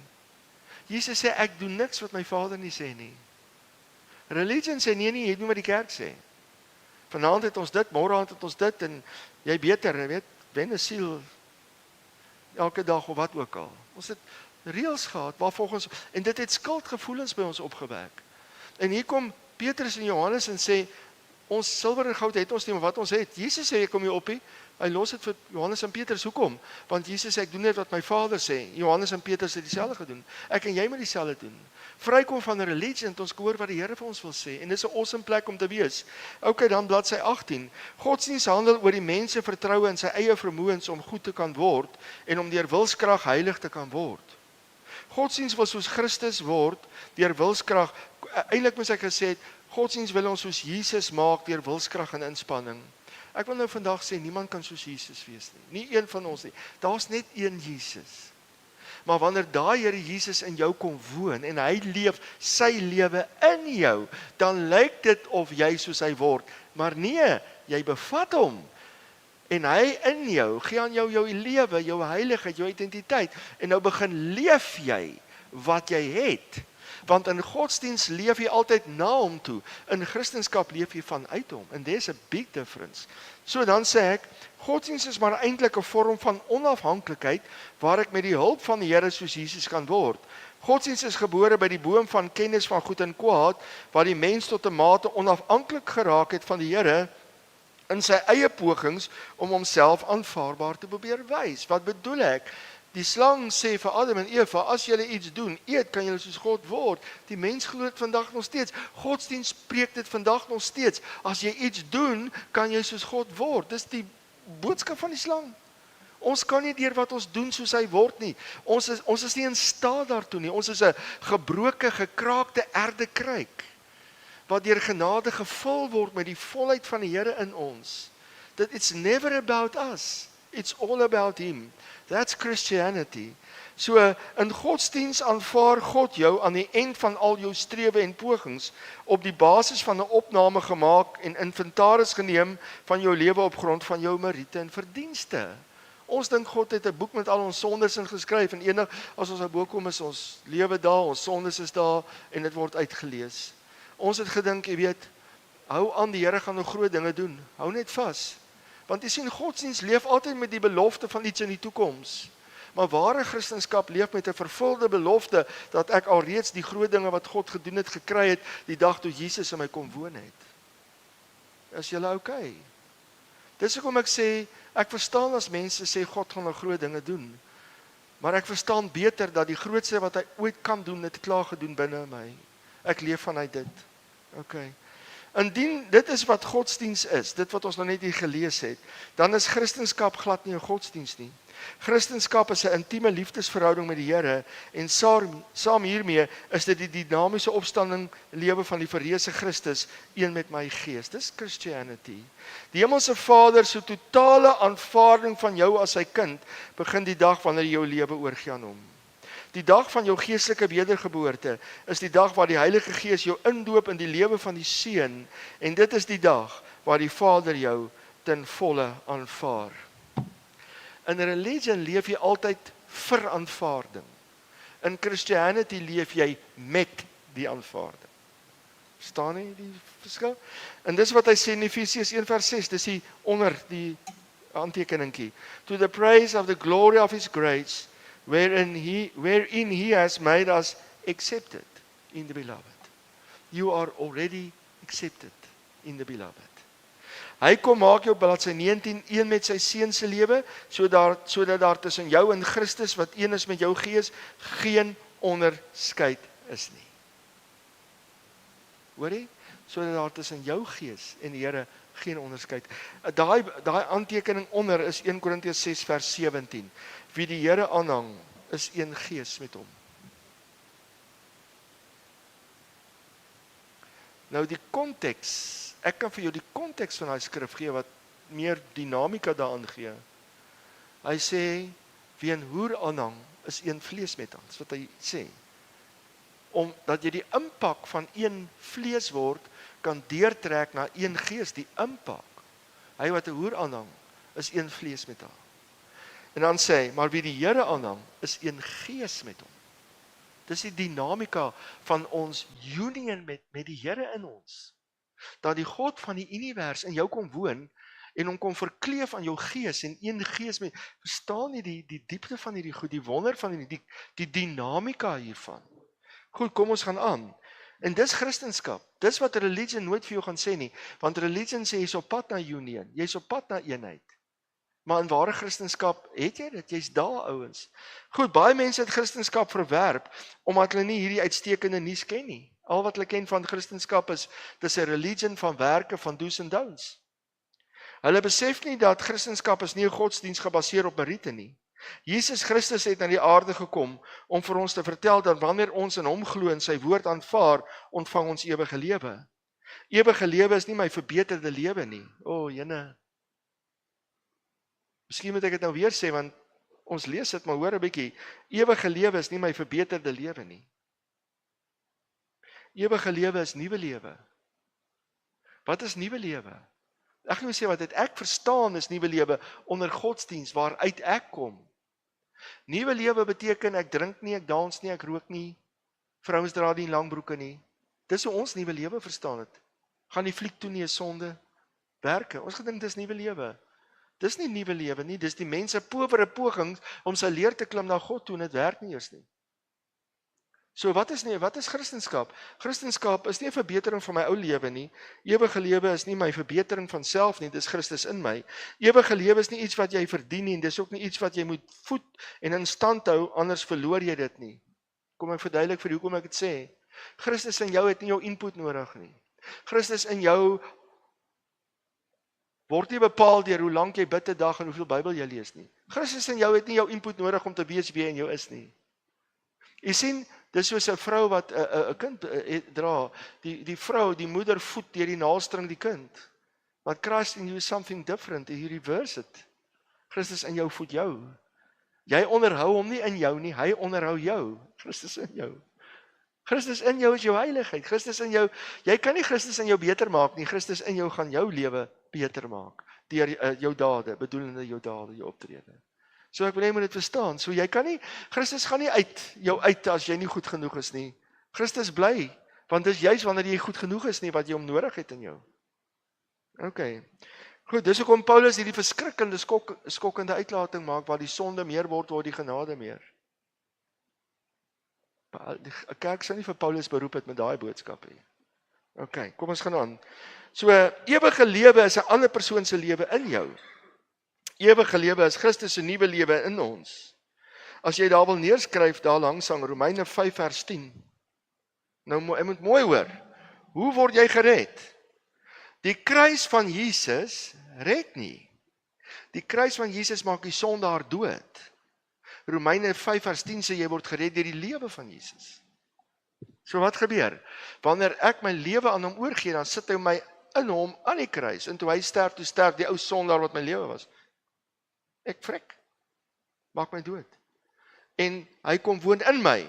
Jesus sê ek doen niks wat my Vader nie sê nie. Religion sê nee, jy doen wat die kerk sê. Vanaand het ons dit, môre aand het ons dit en jy beter, jy weet, wen 'n siel elke dag of wat ook al. Ons het reëls gehad waarvolgens en dit het skuldgevoelens by ons opgewek. En hier kom Petrus en Johannes en sê ons silwer en goud het ons nie, maar wat ons het. Jesus sê ek kom hier op hier. Hy los dit vir Johannes en Petrus. Hoekom? Want Jesus sê ek doen net wat my Vader sê. Johannes en Petrus het dieselfde gedoen. Ek en jy moet dieselfde doen. Vrykom van religie en ons hoor wat die Here vir ons wil sê en dis 'n awesome plek om te wees. OK, dan bladsy 18. Godsdienst handel oor die mense vertroue in sy eie vermoëns om goed te kan word en om deur wilskrag heilig te kan word. Godsdienst wil soos Christus word deur wilskrag. Eintlik moet ek gesê het, godsdienst wil ons soos Jesus maak deur wilskrag en inspanning. Ek wil nou vandag sê niemand kan soos Jesus wees nie. Nie een van ons nie. Daar's net een Jesus. Maar wanneer daai Here Jesus in jou kom woon en hy leef sy lewe in jou, dan lyk dit of jy soos hy word. Maar nee, jy bevat hom. En hy in jou, gee aan jou lewe, jou heiligheid, jou identiteit. En nou begin leef jy wat jy het. Want in godsdienst leef jy altyd na hom toe. In Christendom leef jy vanuit hom. And there's a big difference. So dan sê ek, godsdienst is maar eintlik 'n vorm van onafhanklikheid waar ek met die hulp van die Here soos Jesus kan word. Godsdienst is gebore by die boom van kennis van goed en kwaad, waar die mens tot 'n mate onafhanklik geraak het van die Here in sy eie pogings om homself aanvaarbaar te probeer wys. Wat bedoel ek? Die slang sê vir Adam en Eva, as julle iets doen, eet, kan julle soos God word. Die mens glo dit vandag nog steeds. Godsdienst spreek dit vandag nog steeds. As jy iets doen, kan jy soos God word. Dis die boodskap van die slang. Ons kan nie deur wat ons doen soos hy word nie. Ons is nie in staat daartoe nie. Ons is 'n gebroke, gekraakte erdekruik wat deur genade gevul word met die volheid van die Here in ons. That it's never about us. It's all about him. That's Christianity. So in godsdienst aanvaar God jou aan die eind van al jou strewe en pogings op die basis van 'n opname gemaak en inventaris geneem van jou lewe op grond van jou meriete en verdienste. Ons dink God het 'n boek met al ons sondes in geskryf en enig as ons daarbo kom is ons lewe daar, ons sondes is daar en dit word uitgelees. Ons het gedink, jy weet, hou aan, die Here gaan nog groot dinge doen. Hou net vas. Want jy sien, godsdienst leef altyd met die belofte van iets in die toekoms. Maar ware Christendom leef met 'n vervulde belofte dat ek alreeds die groot dinge wat God gedoen het gekry het die dag toe Jesus in my kom woon het. Is julle okay? Dis hoekom ek sê, ek verstaan as mense sê God gaan nou groot dinge doen. Maar ek verstaan beter dat die grootste wat hy ooit kan doen, het klaar gedoen binne my. Ek leef vanuit dit. Okay. Indien dit is wat godsdienst is, dit wat ons nou net hier gelees het, dan is Christendom glad nie 'n godsdienst nie. Christendom is 'n intieme liefdesverhouding met die Here en saam hiermee is dit die dinamiese opstanding lewe van die verreëse Christus, een met my gees. Dis Christianity. Die Hemelse Vader se totale aanvaarding van jou as sy kind begin die dag wanneer jy jou lewe oorgee aan hom. Die dag van jou geestelike wedergeboorte is die dag waar die Heilige Gees jou indoop in die lewe van die Seun en dit is die dag waar die Vader jou ten volle aanvaar. In religion leef jy altyd vir aanvaarding. In Christianity leef jy met die aanvaarding. Verstaan jy die verskil? En dis wat hy sê in Efesiërs 1:6, dis hier onder die aantekeningkie. To the praise of the glory of his grace, wherein he has made us accepted in the beloved. You are already accepted in the beloved. Hy kom maak jou bladsy 19 een met sy seun se lewe, sodat daar tussen jou en Christus wat een is met jou gees geen onderskeid is nie. Hoorie? Sodat daar tussen jou gees en die Here geen onderskeid. Daai aantekening onder is 1 Korintiërs 6 vers 17. Wie die Here aanhang, is een gees met hom. Nou die konteks, ek kan vir jou die konteks van daai skrif gee wat meer dinamika daaraan gee. Hy sê, wie 'n hoer aanhang, is een vlees met hom, dis wat hy sê. Omdat jy die impak van een vlees word, kan deurtrek na een gees, die impak. Hy wat 'n hoer aanhang, is een vlees met haar. En dan sê hy, maar wie die Here aanhang, is een gees met hom. Dis die dinamika van ons union met die Here in ons. Dat die God van die univers in jou kom woon, en hom kom verkleef aan jou gees, en een gees met, verstaan jy die diepte van hierdie goed, die wonder van die dinamika hiervan. Goed, kom ons gaan aan. En dis Christendom. Dis wat religie nooit vir jou gaan sê nie, want religie sê jy's op pad na union, jy's op pad na eenheid. Maar in ware Christendom het jy dit, jy's daar ouens. Goed, baie mense het Christendom verwerp, omdat hulle nie hierdie uitstekende nuus ken nie. Al wat hulle ken van Christendom is, dis 'n religie van werke, van do's en don'ts. Hulle besef nie dat Christendom is nie 'n godsdiens gebaseer op meriete nie. Jesus Christus het na die aarde gekom om vir ons te vertel dat wanneer ons in hom glo en sy woord aanvaar, ontvang ons ewige lewe. Ewige lewe is nie my verbeterde lewe nie. Jene. Miskien moet ek dit nou weer sê, want ons lees dit, maar hoor 'n bietjie. Ewige lewe is nie my verbeterde lewe nie. Ewige lewe is nuwe lewe. Wat is nuwe lewe? Ek gaan sê wat ek verstaan is nuwe lewe onder godsdiens waaruit ek kom. Nuwe lewe beteken ek drink nie, ek dans nie, ek rook nie, vrouens dra nie langbroeke nie. Dis hoe ons nuwe lewe verstaan het. Gaan die fliek toe nie 'n sonde werke. Ons gedink dis nuwe lewe. Dis nie nuwe lewe nie, dis die mense powere pogings om sy leer te klim na God toe en dit werk nie eers nie. So wat is Christendom? Christendom is nie 'n verbetering van my ou lewe nie. Ewige lewe is nie my verbetering van self nie, dis Christus in my. Ewige lewe is nie iets wat jy verdien nie, en dis ook nie iets wat jy moet voed en in stand hou, anders verloor jy dit nie. Kom ek verduidelik vir hoekom ek dit sê. Christus in jou het nie jou input nodig nie. Christus in jou word nie bepaal deur hoe lank jy bid 'n dag en hoeveel Bybel jy lees nie. Christus in jou het nie jou input nodig om te wees wie hy in jou is nie. Jy sien, dis soos 'n vrou wat 'n kind dra. Die vrou, die moeder voed deur die naaldstring die kind. But Christ in you is something different. He reverse it. Christus in jou voed jou. Jy onderhou hom nie in jou nie, hy onderhou jou. Christus in jou. Christus in jou is jou heiligheid. Christus in jou, jy kan nie Christus in jou beter maak nie. Christus in jou gaan jou lewe beter maak deur jou dade, bedoelende jou dade, jou optrede. So ek wil jy moet dit verstaan. So jy kan nie, Christus gaan nie uit jou uit as jy nie goed genoeg is nie. Christus bly, want dis juist wanneer jy goed genoeg is nie wat jy hom nodig het in jou. Okay. Goed, dis hoekom Paulus hierdie verskrikkende skokkende uitlating maak waar die sonde meer word die genade meer. 'n Kerk sou nie vir Paulus beroep het met daai boodskap nie. Okay, kom ons gaan aan. So ewige lewe is 'n ander persoon se lewe in jou. Ewige lewe is Christus se nuwe lewe in ons. As jy daar wil neerskryf daar langs aan Romeine 5 vers 10. Nou jy moet mooi hoor. Hoe word jy gered? Die kruis van Jesus red nie. Die kruis van Jesus maak die sondaar dood. Romeine 5 vers 10 sê jy word gered deur die lewe van Jesus. So wat gebeur? Wanneer ek my lewe aan hom oorgee, dan sit hy my in hom aan die kruis. En toe hy sterf, die ou sondaar wat my lewe was. Ek vrek. Maak my dood. En hy kom woon in my.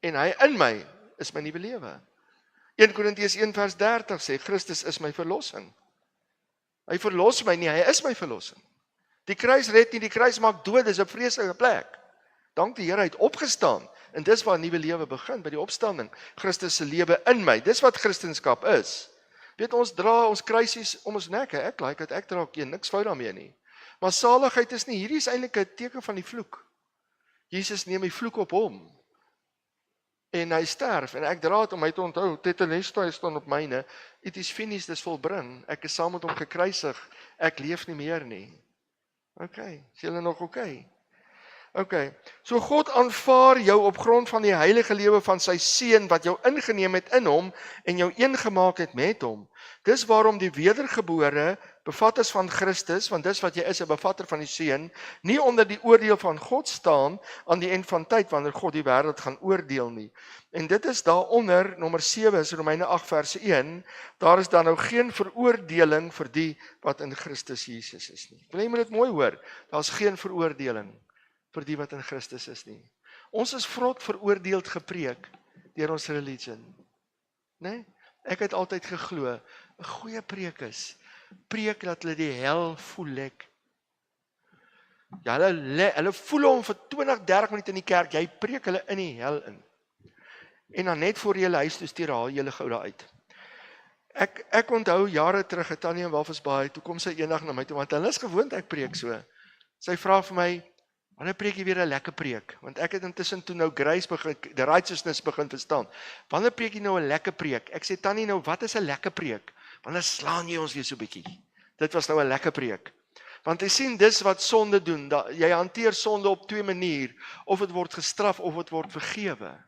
En hy in my is my nuwe lewe. 1 Korintiërs 1 vers 30 sê, Christus is my verlossing. Hy verlos my nie, hy is my verlossing. Die kruis red nie, die kruis maak dood, dis 'n vreeslike plek. Dank die Here, hy het opgestaan. En dis waar 'n nuwe lewe begin, by die opstanding. Christus se lewe in my, dis wat Christendom is. Weet, ons dra ons kruisies om ons nekke, ek dra ook een, niks fout daarmee nie. Maar saligheid is nie, hierdie is eintlik 'n teken van die vloek. Jesus neem die vloek op hom. En hy sterf, en ek dra het om my te onthou, tetelestai staan op myne, it is finished, dis volbring, ek is saam met hom gekruisig, ek leef nie meer nie. Okay, is julle nog okay? Okay, so God aanvaar jou op grond van die heilige lewe van sy seun, wat jou ingeneem het in hom, en jou een gemaak het met hom. Dis waarom die wedergebore bevatters van Christus, want dis wat jy is, 'n bevatter van die Seun, nie onder die oordeel van God staan aan die end van tyd wanneer God die wêreld gaan oordeel nie. En dit is daaronder, nommer 7 is Romeine 8 vers 1, daar is dan nou geen veroordeling vir die wat in Christus Jesus is nie. Wil jy moet dit mooi hoor, daar is geen veroordeling vir die wat in Christus is nie. Ons is vrot veroordeeld gepreek deur ons religion. Nee? Ek het altyd geglo, 'n goeie preek is, preek dat hulle die hel voel lek. Ja, hulle voel hom vir 20-30 minute in die kerk, jy preek hulle in die hel in. En dan net voor jy hulle huis toe stuur, haal jy hulle gou daar uit. Ek onthou jare terug, het Tannie in Walvisbaai, toe kom sy eendag na my toe, want hulle is gewoond ek preek so. Sy vra vir my, wanneer preek jy weer 'n lekker preek? Want ek het intussen toe nou grace begin, the righteousness begin verstaan. Wanneer preek jy nou 'n lekker preek? Ek sê, Tannie, nou wat is 'n lekker preek? Wanneer slaan jy ons weer so bietjie? Dit was nou 'n lekker preek. Want jy sien, dis wat sonde doen. Jy hanteer sonde op twee maniere. Of dit word gestraf, of dit word vergewe.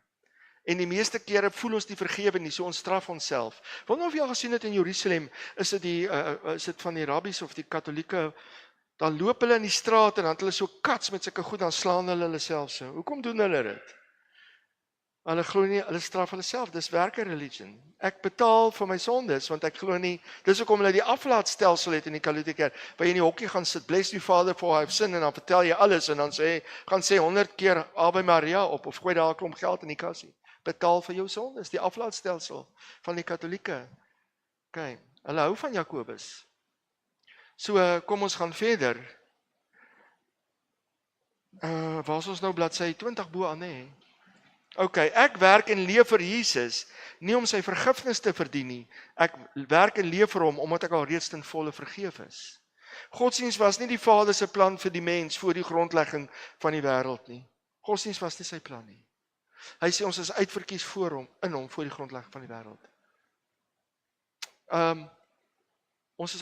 En die meeste kere voel ons nie vergewe nie, so ons straf onsself. Wonder of jy al gesien het in Jerusalem, is dit van die rabbies of die katolieke, dan loop hulle in die straat en dan het hulle so kats met sulke goed, dan slaan hulle self so. Hoekom doen hulle dit? Hulle glo nie, hulle straf hulle self, dis werke religion. Ek betaal vir my sondes, want ek glo nie, dis hoekom hulle die aflaatstelsel het in die Katolieke kerk, waar jy in die hokkie gaan sit, bless you Father for I have sinned, en dan vertel jy alles, en dan gaan sê 100 keer Ave Maria op, of gooi daar 'n klomp geld in die kassie. Betaal vir jou sondes, die aflaatstelsel van die Katolieke. OK, hulle hou van Jakobus. So, kom ons gaan verder. Waar is ons nou bladsy 20 bo aan, hè? OK, ek werk en leef vir Jesus, nie om sy vergifnis te verdien nie. Ek werk en leef vir hom, omdat ek al reeds ten volle vergeef is. Godsdienst was nie die Vader se plan vir die mens voor die grondlegging van die wêreld nie. Godsdienst was nie sy plan nie. Hy sê ons is uitverkies voor hom, in hom, voor die grondlegging van die wêreld. Ons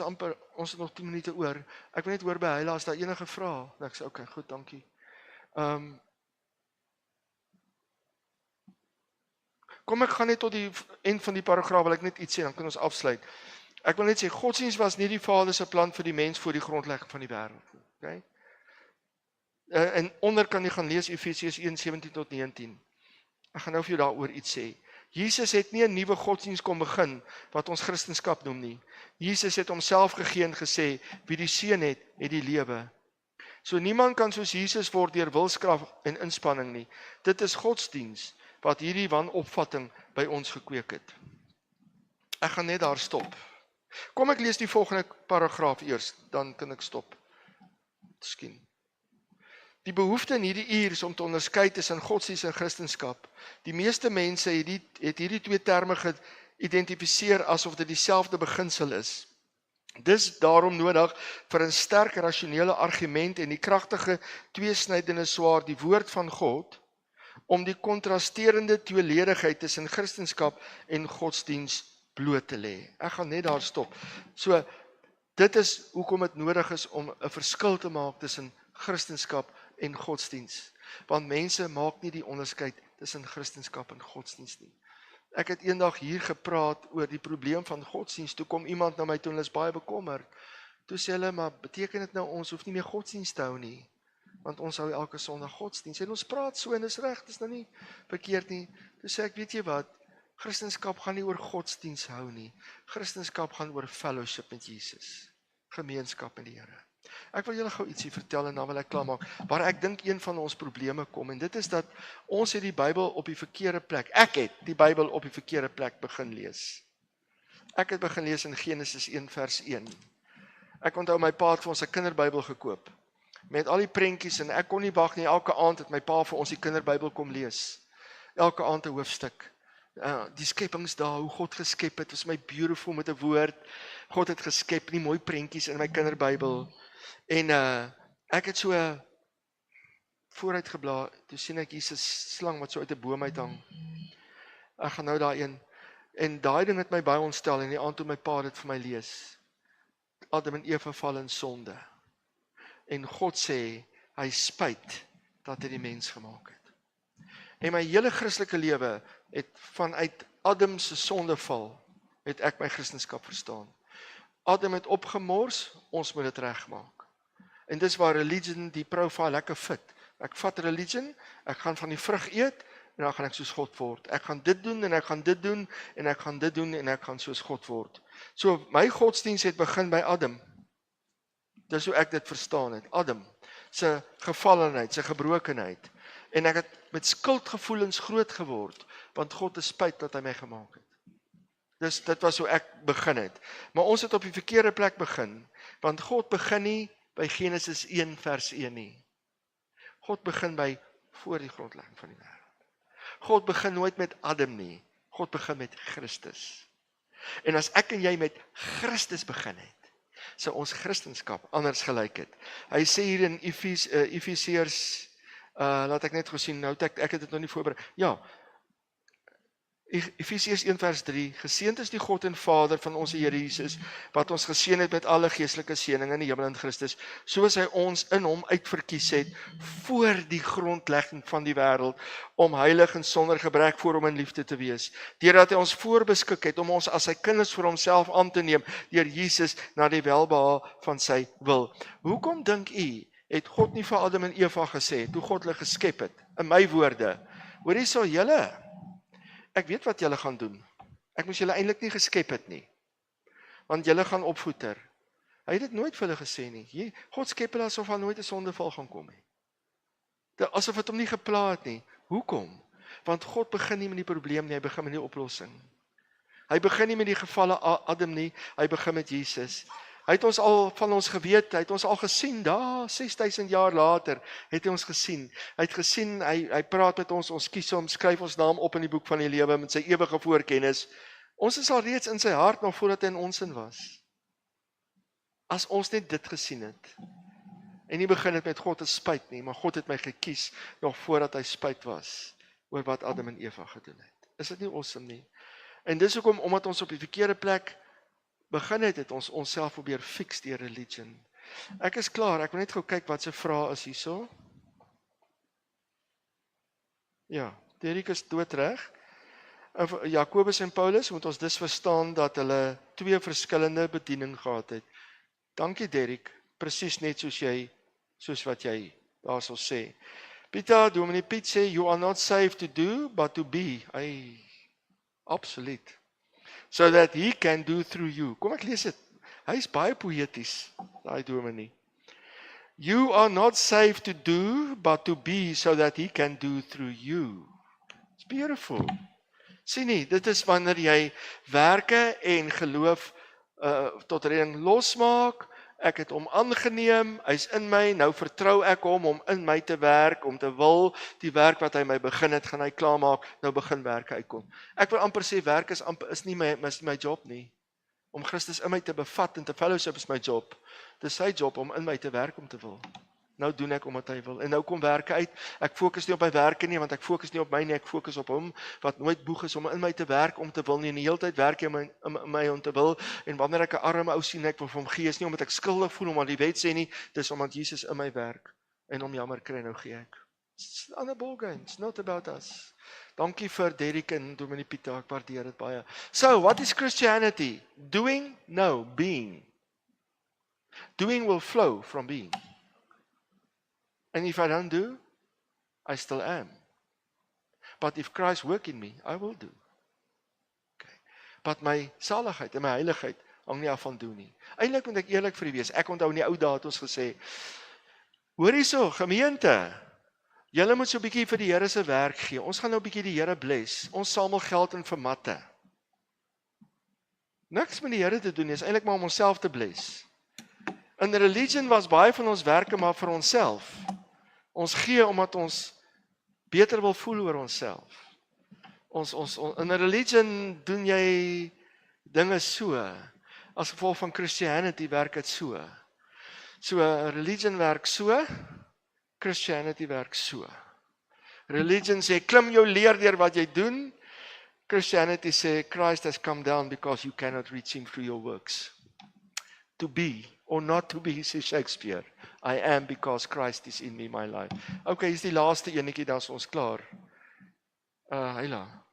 het nog 10 minute oor. Ek wil net hoor by Heila, as daar enige vrae. Ek sê, OK, goed, dankie. Kom ek gaan net tot die eind van die paragraaf, wil ek net iets sê, dan kan ons afsluit. Ek wil net sê, godsdienst was nie die Vader se plan vir die mens voor die grondlegging van die wêreld nie. Okay? En onder kan jy gaan lees Efesiërs 1:17 tot 19. Ek gaan nou vir jou daaroor iets sê. Jesus het nie 'n nuwe godsdienst kom begin, wat ons Christendom noem nie. Jesus het homself gegee en gesê, wie die Seun het, het die lewe. So niemand kan soos Jesus word deur wilskrag en inspanning nie. Dit is godsdienst, wat hierdie wanopvatting by ons gekweek het. Ek gaan net daar stop. Kom ek lees die volgende paragraaf eers, dan kan ek stop. Miskien. Die behoefte in hierdie uur is om te onderskei tussen godsdienst en Christendom. Die meeste mense het hierdie twee terme geïdentifiseer asof dit dieselfde beginsel is. Dis daarom nodig vir 'n sterk rasionele argument en die kragtige tweesnydende swaard, die woord van God, om die kontrasterende tweeledigheid tussen Christendom en godsdienst bloot te lê. Ek gaan net daar stop. So, dit is hoekom dit nodig is om 'n verskil te maak tussen Christendom en godsdienst. Want mense maak nie die onderskeid tussen Christendom en godsdienst nie. Ek het eendag hier gepraat oor die probleem van godsdienst. Toe kom iemand na my toe en is baie bekommerd. Toe sê hulle, maar beteken dit nou ons hoef nie meer godsdienst te hou nie? Want ons hou elke Sondag godsdienst. En ons praat so en is reg, dis nou nie verkeerd nie. Toe sê ek, weet jy wat, Christendom gaan nie oor godsdienst hou nie. Christendom gaan oor fellowship met Jesus. Gemeenskap met die Here. Ek wil julle gou ietsie vertel en dan wil ek klaarmaak. Maar ek dink een van ons probleme kom, en dit is dat ons het die Bybel op die verkeerde plek. Ek het die Bybel op die verkeerde plek begin lees. Ek het begin lees in Genesis 1 vers 1. Ek onthou my pa het vir ons 'n kinderbybel gekoop. Met al die prentjies, en ek kon nie wag nie, elke aand het my pa vir ons die kinderbybel kom lees. Elke aand 'n hoofstuk. Die skepingsdae, hoe God geskep het, was my beautiful met 'n woord. God het geskep, nie mooi prentjies in my kinderbybel. En ek het so vooruit geblaai, toe sien ek Jesus slang wat so uit 'n boom uit hang. Ek gaan nou daar een. En daai ding het my baie ontstel, en die aand toe my pa dit vir my lees. Adam en Eva val in sonde. En God sê, hy spyt dat hy die mens gemaak het. En my hele Christelike lewe het vanuit Adam se sondeval, het ek my Christendom verstaan. Adam het opgemors, ons moet dit regmaak. En dis waar religion die profile lekker fit. Ek vat religion, ek gaan van die vrug eet, en dan gaan ek soos God word. Ek gaan dit doen, en ek gaan dit doen, en ek gaan dit doen, en ek gaan soos God word. So, my godsdienst het begin by Adam. Dis hoe ek dit verstaan het. Adam, sy gevallenheid, sy gebrokenheid. En ek het met skuldgevoelens groot geword, want God is spyt dat hy my gemaak het. Dus dit was hoe ek begin het. Maar ons het op die verkeerde plek begin, want God begin nie by Genesis 1 vers 1 nie. God begin by voor die grondlegging van die wêreld. God begin nooit met Adam nie. God begin met Christus. En as ek en jy met Christus begin het, sou ons Christendom anders gelyk het. Hy sê hier in Efesiërs, laat ek net gesien, nou ek het dit nog nie voorberei. Ja, Efesiërs 1 vers 3, geseënd is die God en Vader van ons Here Jesus, wat ons geseën het met alle geestelike seëninge in die hemel in Christus, soos hy ons in hom uitverkies het, voor die grondlegging van die wêreld, om heilig en sonder gebrek voor hom in liefde te wees, deurdat hy ons voorbeskik het, om ons as sy kinders vir homself aan te neem, deur Jesus na die welbehae van sy wil. Hoekom dink u, het God nie vir Adam en Eva gesê, toe God hulle geskep het, in my woorde, hoorie sal julle, ek weet wat julle gaan doen. Ek moes julle eintlik nie geskep het nie. Want julle gaan opvoeder. Hy het dit nooit vir hulle gesê nie. God skep hulle asof daar nooit 'n sondeval gaan kom nie. Asof het hom nie gepla het nie. Hoekom? Want God begin nie met die probleem nie, hy begin met die oplossing. Hy begin nie met die gevalle Adam nie, hy begin met Jesus. Hy het ons al van ons geweet, hy het ons al gesien, daar 6000 jaar later het hy ons gesien. Hy het gesien, hy praat met ons, ons kies hom, skryf ons naam op in die boek van die lewe met sy ewige voorkennis. Ons is al reeds in sy hart nog voordat hy in ons in was. As ons net dit gesien het. En nie begin het met God is spyt nie, maar God het my gekies nog voordat hy spyt was oor wat Adam en Eva gedoen het. Is dit nie awesome nie? En dis hoekom, omdat ons op die verkeerde plek begin het ons onsself probeer fix deur religion. Ek is klaar, ek wil net gou kyk wat se vrae is hierso. Ja, Derek is doodreg. Jakobus en Paulus, moet ons dus verstaan dat hulle twee verskillende bediening gehad het. Dankie Derek, presies net soos wat jy daar sal sê. Pieter, Dominee Piet sê, you are not saved to do, but to be. Absoluut. So that he can do through you. Kom ek lees dit. Hy is baie poëties, daai dominee. You are not saved to do, but to be, so that he can do through you. It's beautiful. Sien nie, dit is wanneer jy werke en geloof tot redding losmaak. Ek het hom aangeneem, hy's in my, nou vertrou ek hom om in my te werk, om te wil, die werk wat hy my begin het, gaan hy klaarmaak, nou begin werke uitkom. Ek wil amper sê, werk is nie my job nie. Om Christus in my te bevat en te fellowship is my job. Dis sy job om in my te werk om te wil. Nou doen ek omdat hy wil. En nou kom werke uit. Ek fokus nie op my werke nie, want ek fokus nie op my nie, ek fokus op hom, wat nooit boeg is om in my te werk om te wil nie. En die hele tyd werk hy in my om te wil. En wanneer ek 'n arme ou sien, ek wil vir hom gee, is nie omdat ek skuldig voel omdat die wet sê nie, dis omdat Jesus in my werk. En om jammer kry, nou gee ek. It's on a ball game, it's not about us. Dankie vir Derek en Dominee Pieter, ek waardeer dit baie. So, what is Christianity? Doing? No, being. Doing will flow from being. And if I don't do, I still am. But if Christ work in me, I will do. Okay. But my saligheid en my heiligheid hang nie af van doen nie. Eintlik moet ek eerlik vir u wees. Ek onthou in die ou dae het ons gesê, hoor hierso, gemeente, julle moet so 'n bietjie vir die Here se werk gee. Ons gaan nou 'n bietjie die Here bless. Ons samel geld in vir matte. Niks met die Here te doen nie, is eintlik maar om onsself te bless. In religion was baie van ons werke maar vir onsself. Ons gee omdat ons beter wil voel oor onsself. In 'n religion doen jy dinge so. As gevolg van Christianity werk dit so. So religion werk so, Christianity werk so. Religion sê klim jou leer deur wat jy doen. Christianity sê Christ has come down because you cannot reach him through your works. To be or not to be, says Shakespeare. I am because Christ is in me, my life. Okay, is die laaste enetjie, dan is ons klaar. Heila,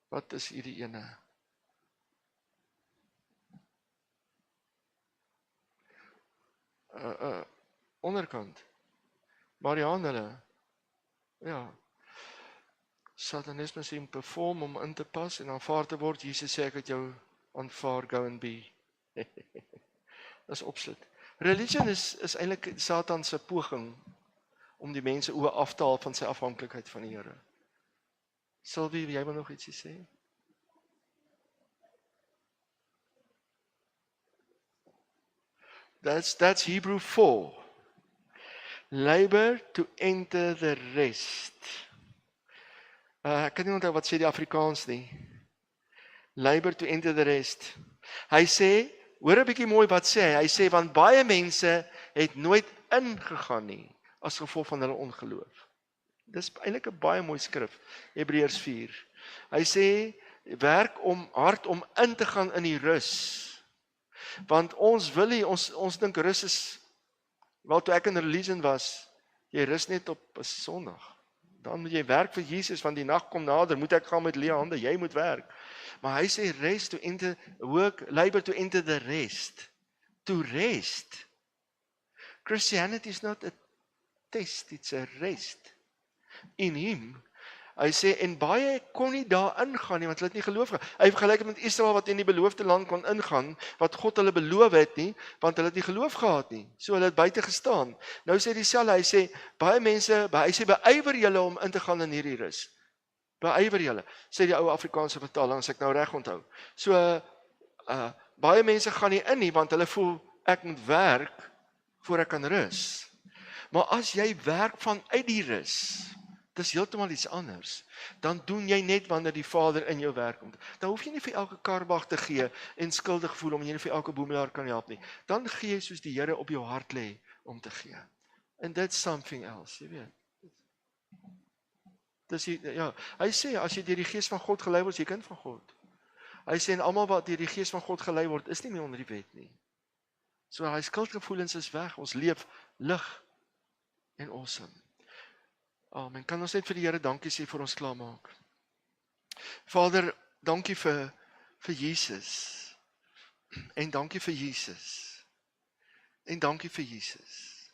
wat is hierdie ene? onderkant. Mariaan hulle. Ja. Satanisme sê perform om in te pas en aanvaar te word. Jesus sê ek het jou aanvaar, go and be. Dis opsluit. Religion is eintlik Satan se poging om die mense oë af te haal van sy afhanklikheid van die Here. Sylvie, jy wil nog ietsie sê? That's Hebrew 4. Labor to enter the rest. Ek kan nie onthou wat sê die Afrikaans nie. Labor to enter the rest. Hy sê, hoor 'n bietjie mooi wat sê hy. Hy sê want baie mense het nooit ingegaan nie as gevolg van hulle ongeloof. Dis eintlik 'n baie mooi skrif, Hebreërs 4. Hy sê werk hard om in te gaan in die rus. Want ons wil nie, ons dink rus is, wel toe ek in religion was, jy rus net op 'n Sondag. Dan moet jy werk vir Jesus, want die nag kom nader, moet ek gaan met leë hande, jy moet werk. Maar hy sê rest to enter, work, labor to enter the rest. To rest. Christianity is not a test, it's a rest. In him. Hy sê, en baie kon nie daar ingaan nie, want hulle het nie geloof gehad. Hy vergelyk het met Israel wat in die beloofde land kon ingaan, wat God hulle beloof het nie, want hulle het nie geloof gehad nie. So hulle het buite gestaan. Nou sê dieselfde, hy sê, baie mense, hy sê, beywer julle om in te gaan in hierdie rus. Beywer julle, sê die ou Afrikaanse vertaling, as ek nou reg onthou. So, baie mense gaan nie in nie, want hulle voel, ek moet werk, voor ek kan rus. Maar as jy werk vanuit die rus, dis heeltemal iets anders. Dan doen jy net wanneer die Vader in jou werk komt. Dan hoef jy nie vir elke karbag te gee en skuldig voel om jy nie vir elke boemelaar kan help nie. Dan gee jy soos die Here op jou hart lê om te gee. And that's something else, jy weet. Dis ja, hy sê as jy deur die Gees van God gelei word, jy kind van God. Hy sê en almal wat deur die Gees van God gelei word, is nie meer onder die wet nie. So hy skuldgevoelens is weg. Ons leef lig en awesome. Amen. Kan ons net vir die Here dankie sê vir ons klaarmaak. Vader, dankie vir Jesus. En dankie vir Jesus. En dankie vir Jesus.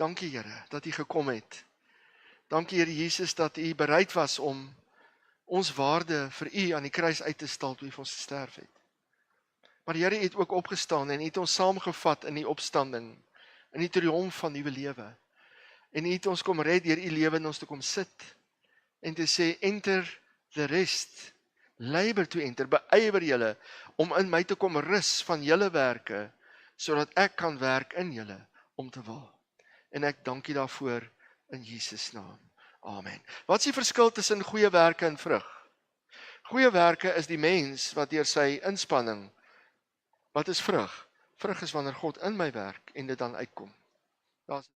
Dankie Here dat U gekom het. Dankie Here Jesus dat U bereid was om ons waarde vir U aan die kruis uit te stal toe U vir ons gesterf het. Maar die Here het ook opgestaan en het ons saamgevat in die opstanding, in die triomf van nuwe lewe. En U het ons kom red deur U lewe in ons te kom sit en te sê, enter the rest, labor to enter, beywer julle om in my te kom rus van julle werke, sodat ek kan werk in julle om te wil. En ek dank U daarvoor in Jesus naam. Amen. Wat is die verskil tussen goeie werke en vrug? Goeie werke is die mens wat deur sy inspanning, wat is vrug? Vrug is wanneer God in my werk en dit dan uitkom. Daar's